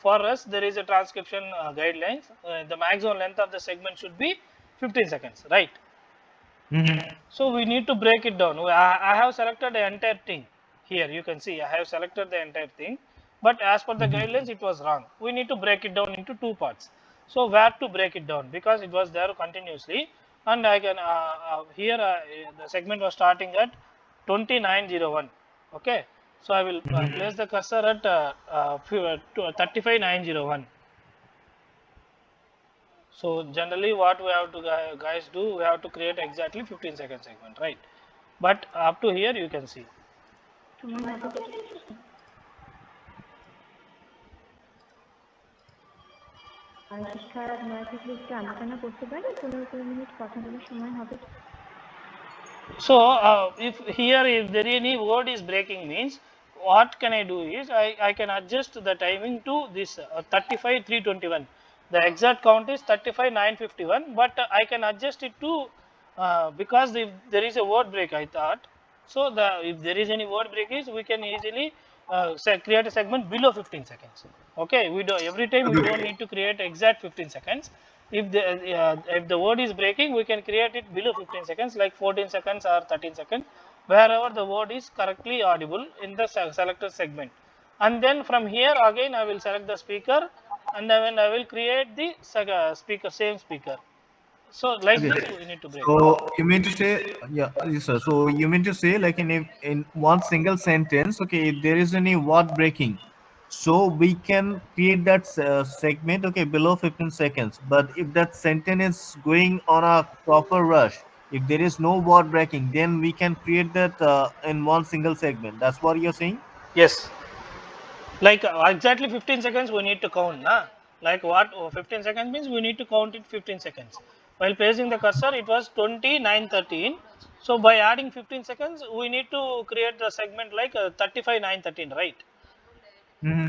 for us, there is a transcription guidelines. The maximum length of the segment should be 15 seconds, right? Mm-hmm. So we need to break it down. I have selected the entire thing. Here you can see I have selected the entire thing, but as per the guidelines it was wrong. We need to break it down into two parts. So where to break it down, because it was there continuously, and I can here the segment was starting at 2901. Okay, so I will place the cursor at 35901. So generally what we have to guys do, we have to create exactly 15-second segment, right? But up to here you can see. সময় হবে তো ঠিক আছে? আর শিক্ষার ক্ষেত্রে একটু আলোচনা করতে পারি, 15-20 মিনিট কথা বলার সময় হবে? So if here if there any word is breaking means, what can I do is I can adjust the timing to this 35 321. The exact count is 35 951, but I can adjust it to because if there is a word break, I thought so. If there is any word break is, we can easily create a segment below 15 seconds. Okay, we do every time we don't need to create exact 15 seconds. If the word is breaking, we can create it below 15 seconds, like 14 seconds or 13 seconds, wherever the word is correctly audible in the selected segment. And then from here again I will select the speaker, and then I will create the speaker, same speaker. So like Okay. this we need to break. So you mean to say, yeah, yes, sir. So you mean to say, like in one single sentence, okay, if there is any word breaking, so we can create that segment, okay, below 15 seconds. But if that sentence is going on a proper rush, if there is no word breaking, then we can create that in one single segment. That's what you're saying? Yes, like exactly 15 seconds we need to count, na? Like what 15 seconds means, we need to count it 15 seconds. While placing the cursor it was 2913. So by adding 15 seconds we need to create the segment like 35 913, right? Hmm.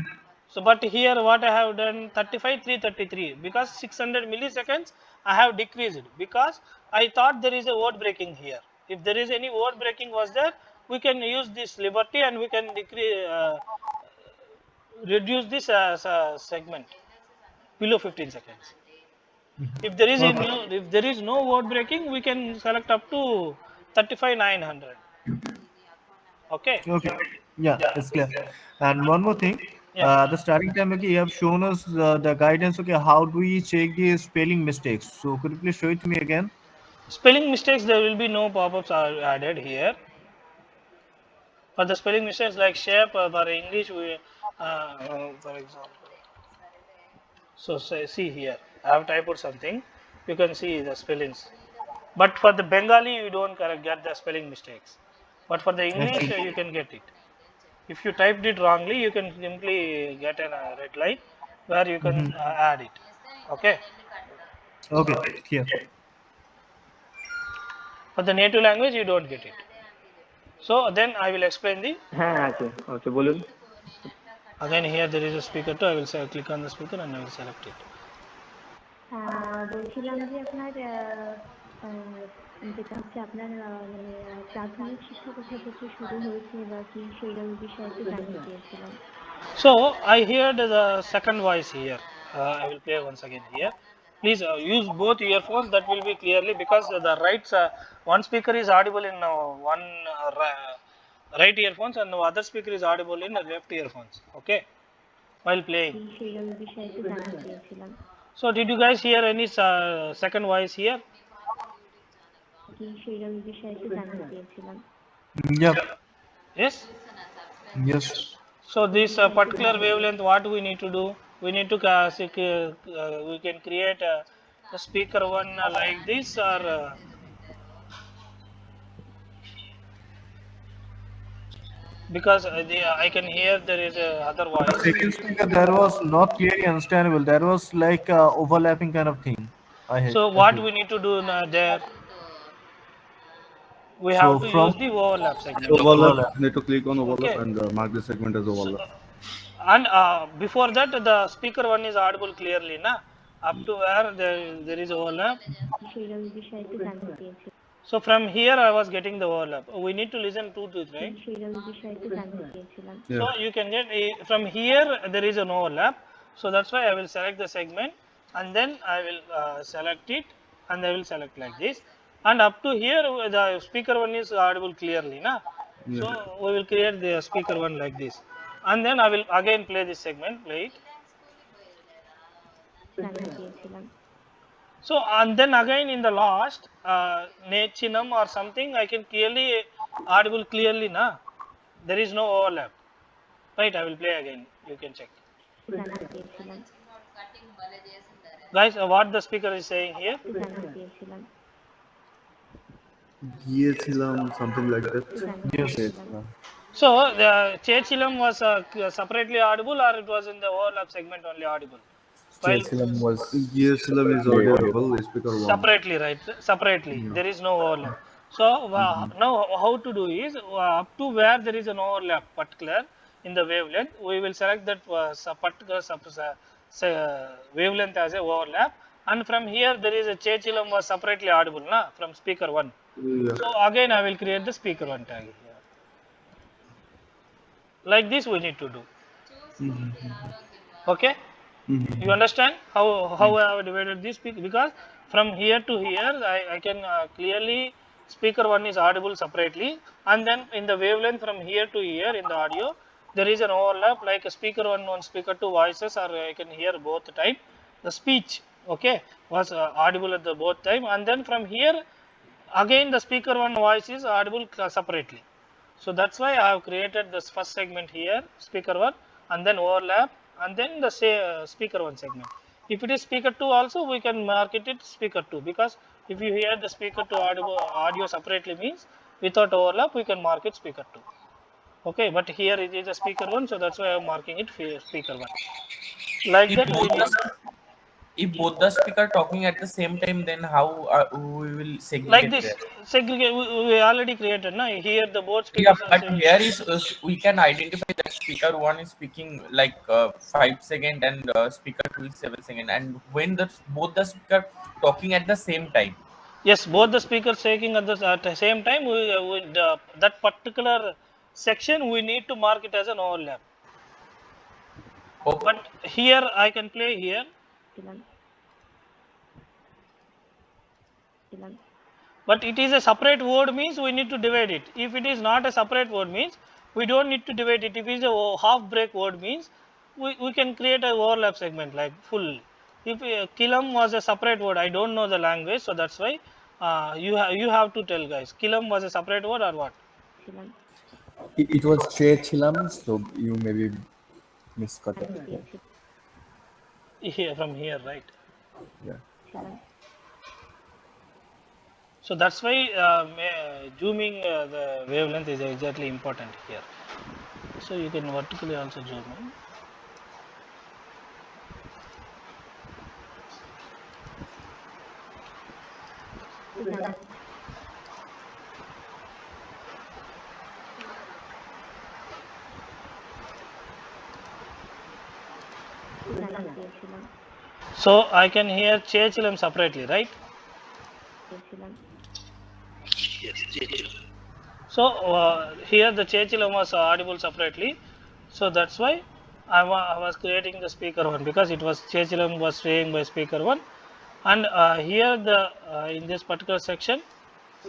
So but here what I have done 35 333, because 600 milliseconds I have decreased, because I thought there is a word breaking here. If there is any word breaking was there, we can use this liberty and we can decrease reduce this segment below 15 seconds. If there is Okay. if there is no word breaking, we can select up to 35 900. Okay. Okay. Yeah, it's clear. And one more thing, Yeah. the starting time, okay, you have shown us the guidance, okay, how do we check the spelling mistakes? So could you please show it to me again? Spelling mistakes, there will be no pop-ups are added here. For the spelling mistakes like shape, for English, we, for example, so say, see here, I have typed something, you can see the spellings. But for the Bengali, you don't get the spelling mistakes. But for the English, Actually. you can get it. If you typed it wrongly, you can simply get a red line where you can Hmm. add it. Okay. Okay, here. For the native language, you don't get it. So then I will explain the. হ্যাঁ আছে আছে বলুন। Again, here there is a speaker too. I will say click on the speaker and I will select it. বলছিলাম যে আপনার যেটা হচ্ছে আপনার মানে প্রাথমিক শিক্ষা কোথা থেকে শুরু হয়েছে বা কি সেই বিষয়ে একটু জানতে চেয়েছিলাম। So I heard the second voice here. I will play once again here. Please use both earphones. That will be clearly, because the one speaker is audible in one right earphones, and the other speaker is audible in left earphones. Okay, while playing. সেই বিষয়ে একটু জানতে চেয়েছিলাম। So did you guys hear any second voice here? সেই বিষয়ে একটু জানতে চেয়েছিলাম। Yep. Yes. Yes. So this particular wavelength, what we need to do? We need to we can create the speaker one like this, or because I can hear there is a other The voice. second speaker, that was not clearly understandable. That was like overlapping kind of thing. So I what feel. we need to do now there, we So have to from use the overlap segment. So overlap, overlap. you need to click on overlap Okay. and mark the segment as So, overlap. and before that, the speaker one is audible clearly, na? Up to where there is overlap. সেইরকম বিষয়টি জানতে চেয়েছিলাম So from here, I was getting the overlap. We need to listen to it, right? সেইরকম বিষয়টি জানতে চেয়েছিলাম Yeah. So you can get from here there is an overlap. So that's why I will select the segment and then I will select it and I will select like this. And up to here the speaker one is audible clearly, na? Yeah. So we will create the speaker one like this, and then I will again play this segment. Play it. জানতে চেয়েছিলাম So and then again in the last nechinam or something I can clearly audible clearly, na? There is no overlap. Right, I will play again. You can check. জানতে চেয়েছিলাম Guys, what the speaker is saying here? জানতে চেয়েছিলাম গিয়েছিলাম, something like that. জানতে Yes. চেয়েছিলাম So the Chechilam was separately audible or it was in the overlap segment only audible? While Chechilam was গিয়েছিলাম is audible, speaker one. separately, right? Separately, Yeah. there is no overlap. So now how to do is up to where there is an overlap particular in the wavelength, we will select that particular wavelength as a overlap, and from here there is a Chechilam was separately audible, na, from speaker one. Yeah. So again I will create the speaker one tag here. Like this we need to do. Okay, you understand how I have divided this because from here to here I can clearly speaker one is audible separately, and then in the wavelength from here to here in the audio there is an overlap like a speaker one speaker two voices, or I can hear both time the speech, okay, was audible at the both time, and then from here again the speaker one voice is audible separately. So that's why I have created this first segment here, speaker one, and then overlap, and then the speaker one segment. If it is speaker two also, we can mark it speaker two, because if you hear the speaker two audio separately means without overlap, we can mark it speaker two. Okay, but here it is a speaker one, so that's why I am marking it speaker one. Like If that, we both need. if both the speaker talking at the same time, then how we will Like segregate this, that? segregate. We already created, na? Here the both Yeah, speakers are but saying. here is we can identify that speaker one is speaking like 5 second and speaker two is 7 second, and when the both the speaker talking at the same time. Yes, both the speakers taking at the same time. That particular section we need to mark it as an overlap. Okay. But here I can play here. ছিলাম ছিলাম But it is a separate word means we need to divide it. If it is not a separate word means we don't need to divide it. If it is a half break word means we can create an overlap segment like full. If kilam was a separate word, I don't know the language, so that's why you have to tell guys. Kilam was a separate word or what? ছিলাম it was Chechilam, so you maybe miscut it. জানতে চেয়েছিলাম Here from here, right? Yeah. ছিলাম So that's why zooming the wavelength is exactly important here. So you can vertically also zoom in. জানতে জানতে চেয়েছিলাম So I can hear Chechilam separately, right? চেয়েছিলাম Yes, Chechilam. So here the Chechilam was audible separately. So that's why I was creating the speaker one, because it was Chechilam was saying by speaker one, and here the in this particular section,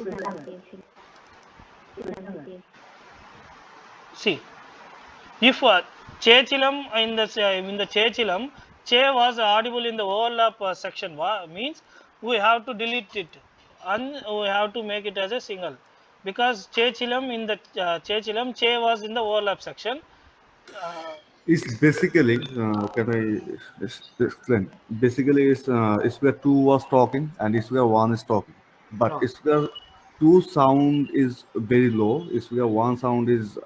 জানতে চেয়েছিলাম জানতে চেয়েছিলাম see, if Chechilam in the Chechilam, Che was audible in the overlap section means we have to delete it and we have to make it as a single, because Chechilam in the Chechilam, Che was in the overlap section. It's basically, can I explain? Basically, it's where two was talking and it's where one is talking. But it's where two sound is very low, speaker one sound is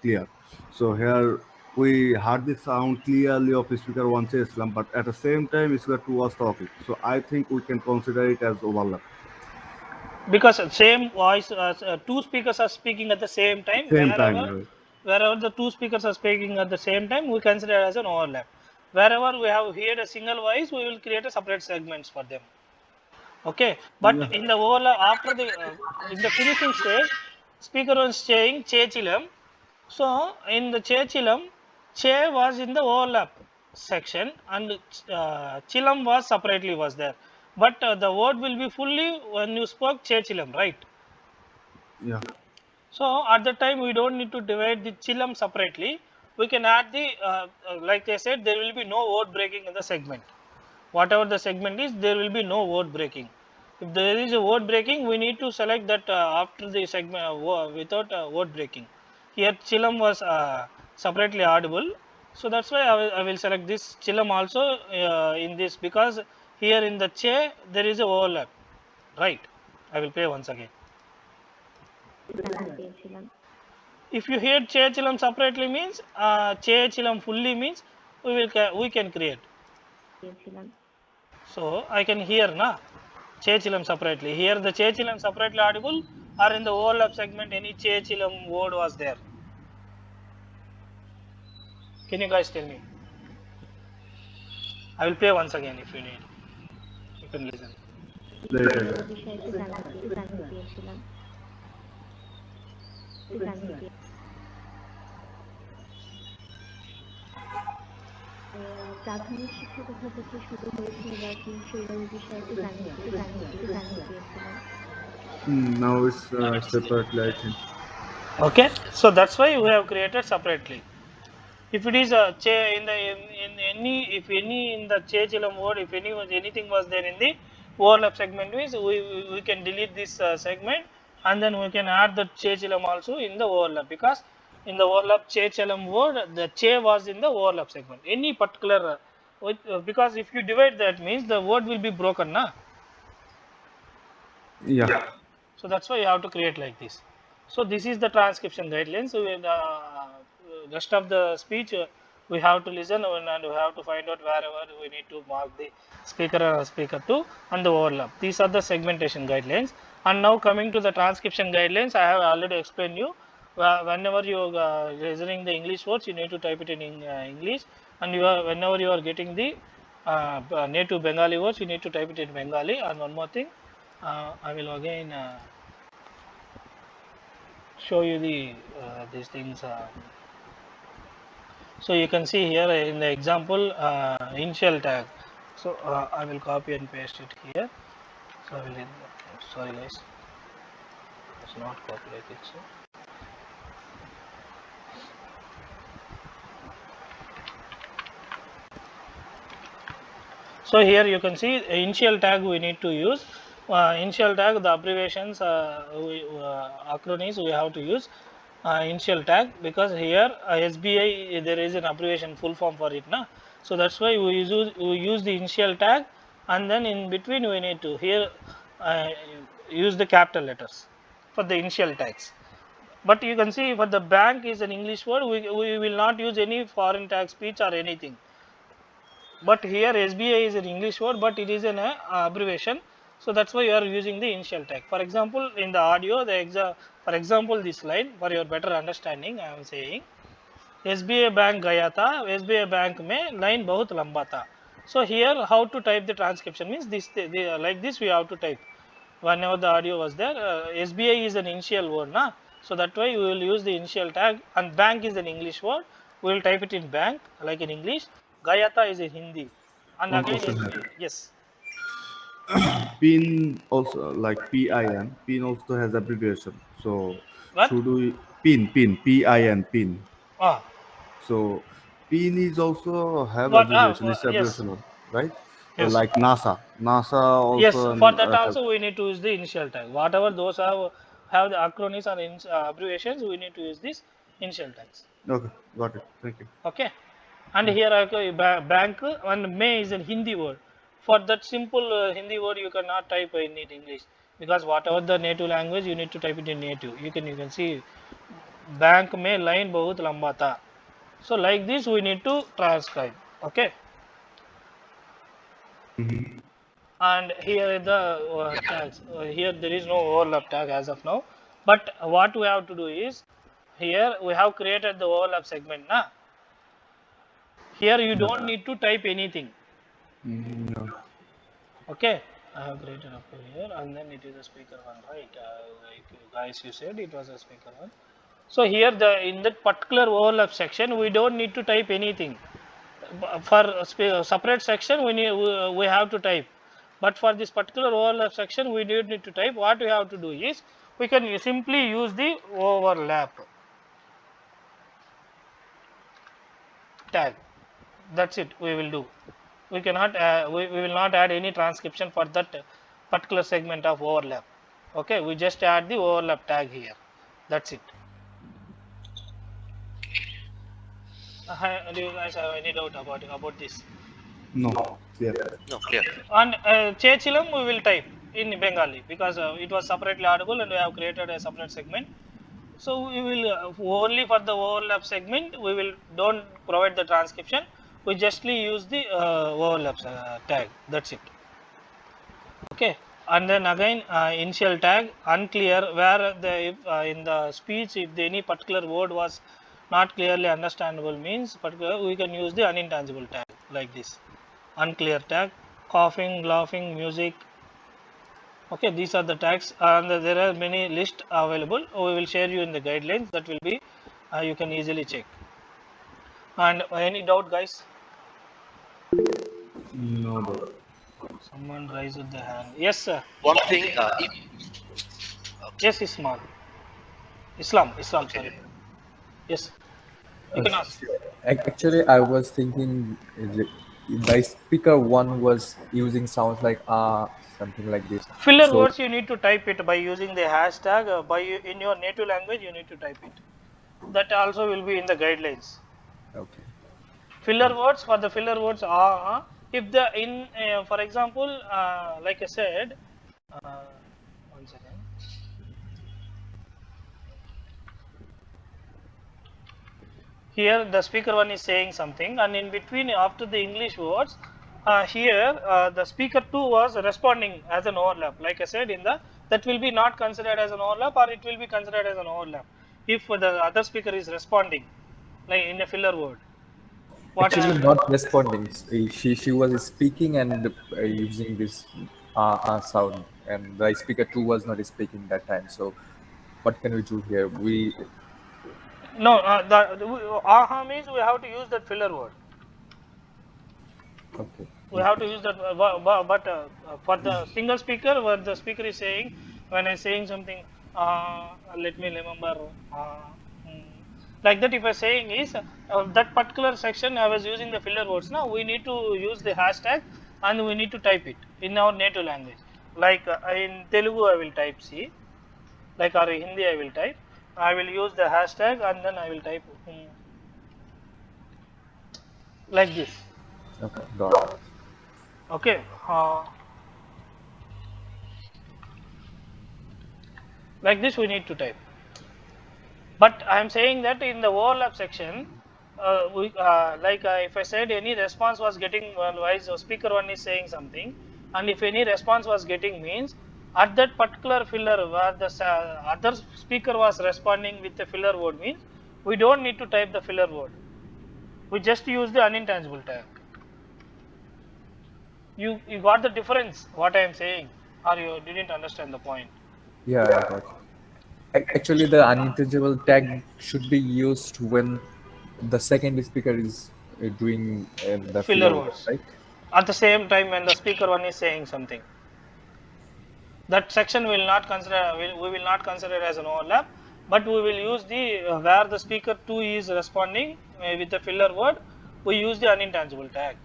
clear. So here we heard the sound clearly of speaker one Islam, but at the same time speaker two was talking. So I think we can consider it as overlap. Because same voice, two speakers are speaking at the same time. Same Wherever time, right? the two speakers are speaking at the same time, we consider as an overlap. Wherever we have heard a single voice, we will create a separate segments for them. Okay, but Yeah. in the overlap, after the in the finishing stage, speaker was saying che chilam. So in the che chilam, che was in the overlap section and chilam was separately was there. But the word will be fully when you spoke che chilam, right? Yeah. So at the time we don't need to divide the chilam separately. We can add the like I said, there will be no word breaking in the segment. Whatever the segment is, there will be no word breaking. If there is a word breaking, we need to select that after the segment without word breaking. Here chilam was separately audible, so that's why I will select this chilam also in this, because here in the che there is a overlap, right? I will play once again. পেয়েছিলাম If you hear che chilam separately means che chilam fully means we can create. পেয়েছিলাম So I can hear na che chilam separately. Here the che chilam separately audible, or in the overlap segment any che chilam word was there. Can you guys tell me? I will play once again if you need. You can listen. Later. বিষয়ে একটু জানতে চেয়েছিলাম একটু জানতে চেয়ে প্রাথমিক শিক্ষা কোথা থেকে শুরু হয়েছিল বা কি সেই বিষয়ে একটু জানতে চেয়েছিলাম Now it's separately, I think. Okay, so that's why we have created separately. If it is a che in the in any if any in the che chilam word, if anything was there in the overlap segment means we can delete this segment, and then we can add the che chilam also in the overlap, because in the overlap che chilam word the che was in the overlap segment. Any particular because if you divide that means the word will be broken na. Yeah. So that's why you have to create like this. So this is the transcription guidelines. So rest of the speech we have to listen and we have to find out wherever we need to mark the speaker two and the overlap. These are the segmentation guidelines. And now coming to the transcription guidelines, I have already explained you. Whenever you are listening the English words, you need to type it in English, and whenever you are getting the native Bengali words, you need to type it in Bengali. And one more thing, I will again show you the these things. So you can see here in the example initial tag. So I will copy and paste it here. So I will sorry guys, it's not copy like it. So here you can see initial tag we need to use. Initial tag, the abbreviations, acronyms we have to use initial tag, because here SBI there is an abbreviation full form for it na. So that's why we use the initial tag, and then in between we need to here use the capital letters for the initial tags. But you can see for the bank is an English word, we will not use any foreign tag speech or anything. But here SBI is an English word, but it is an abbreviation. So that's why you are using the initial tag. For example, in the audio, for example, this line for your better understanding, I am saying SBI bank गया था, SBI bank में line बहुत लंबा था. So here, how to type the transcription means this like this we have to type. Whenever the audio was there, SBI is an initial word, na. So that way we will use the initial tag, and bank is an English word. We will type it in bank like in English. Gayata is in Hindi, and One again question SBI. here. Yes. Pin also like PIN. Pin also has abbreviation. So What? should we pin pin? Ah, So pin is also have what? abbreviation. It's Yes, abbreviation, right? yes, Like NASA. NASA yes. also For that have. also we need to use the initial tag. Whatever those have the acronyms or abbreviations, we need to use this initial tags. Okay, got it. Thank you. Okay. And here bank and may is a Hindi word. For that simple Hindi word you cannot type in it English, because whatever the native language you need to type it in native. You can see bank mein line bahut lamba tha. So like this we need to transcribe. Okay. And here the tags. Here there is no overlap tag as of now. But what we have to do is, here we have created the overlap segment. Na? Here you don't need to type anything. No. Okay. I have created up here, and then it is a speaker one, right? Like you guys, you said it was a speaker one. So here in that particular overlap section, we don't need to type anything. For a separate section, we have to type. But for this particular overlap section, we don't need to type. What we have to do is, we can simply use the overlap tag. That's it. We will do. We cannot. We will not add any transcription for that particular segment of overlap. Okay. We just add the overlap tag here. That's it. Do you guys have any doubt about this? No. Yeah. No, clear. And Chechilam we will type in Bengali, because it was separately audible and we have created a separate segment. So we will only for the overlap segment we will don't provide the transcription. We justly use the overlap tag. That's it. Okay. And then again initial tag unclear, where if, in the speech if any particular word was not clearly understandable means we can use the unintelligible tag like this. Unclear tag, coughing, laughing, music. Okay, these are the tags, and there are many lists available. We will share you in the guidelines. That will be you can easily check. And any doubt, guys? No doubt. Someone raised the hand. Yes, sir. One thing, Yes, Islam. Sorry. okay. Yes, you can ask. Actually, I was thinking by speaker one was using sounds like something like this. Filler So words you need to type it by using the hashtag. In your native language you need to type it. That also will be in the guidelines. okay. Filler words, for the filler words if the for example like I said, one second. Here the speaker one is saying something, and in between after the English words here the speaker 2 was responding as an overlap. Like I said, that will be not considered as an overlap, or it will be considered as an overlap if the other speaker is responding like in a filler word. What Actually, happened? not responding. She was speaking and using this sound, and the speaker two was not speaking that time. So, what can we do here? No, aha means we have to use that filler word. Okay. We have to use that, but for the single speaker, what the speaker is saying, when I saying something, let me remember, mm, like that. If I saying is that particular section, I was using the filler words. Now we need to use the hashtag, and we need to type it in our native language. Like in Telugu, I will type C. Like or in Hindi, I will type. I will use the hashtag, and then I will type like this. Okay. Got it. Okay. Like this we need to type. But I am saying that in the overlap section, if I said any response was getting, speaker one is saying something, and if any response was getting means at that particular filler where the other speaker was responding with the filler word means we don't need to type the filler word. We just use the unintelligible tag. You got the difference what I am saying, or you didn't understand the point? Yeah, I got it. Actually, the unintelligible tag should be used when the second speaker is doing the Filler word, words. right? At the same time when the speaker one is saying something, that section will not consider, we will not consider it as an overlap, but we will use the where the speaker 2 is responding with the filler word, we use the unintelligible tag.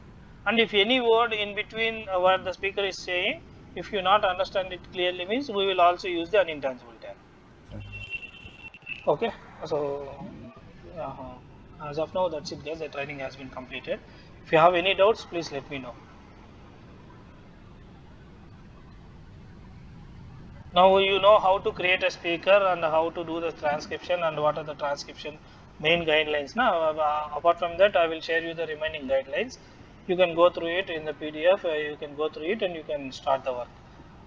And if any word in between where the speaker is saying, if you not understand it clearly means, we will also use the unintelligible tag. Okay, so as of now that's it guys, the training has been completed. If you have any doubts, please let me know. Now you know how to create a speaker and how to do the transcription and what are the transcription main guidelines. Now, apart from that, I will share you the remaining guidelines. You can go through it in the PDF. You can go through it and you can start the work.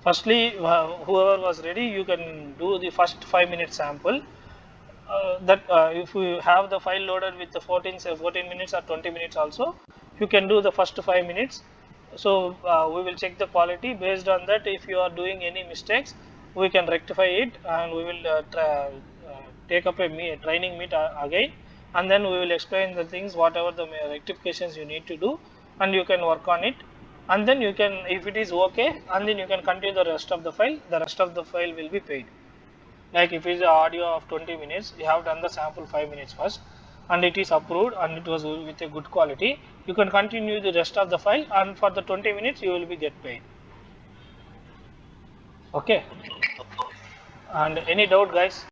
Firstly, whoever was ready, you can do the first 5-minute sample. If you have the file loaded with the 14 minutes or 20 minutes also, you can do the first 5 minutes. So we will check the quality. Based on that, if you are doing any mistakes, we can rectify it, and we will take up a training meet again, and then we will explain the things, whatever the rectifications you need to do, and you can work on it. And then you can, if it is okay, and then you can continue the rest of the file. The rest of the file will be paid. Like if it is an audio of 20 minutes, you have done the sample 5 minutes first, and it is approved and it was with a good quality, you can continue the rest of the file, and for the 20 minutes you will be get paid. Okay. And any doubt, guys?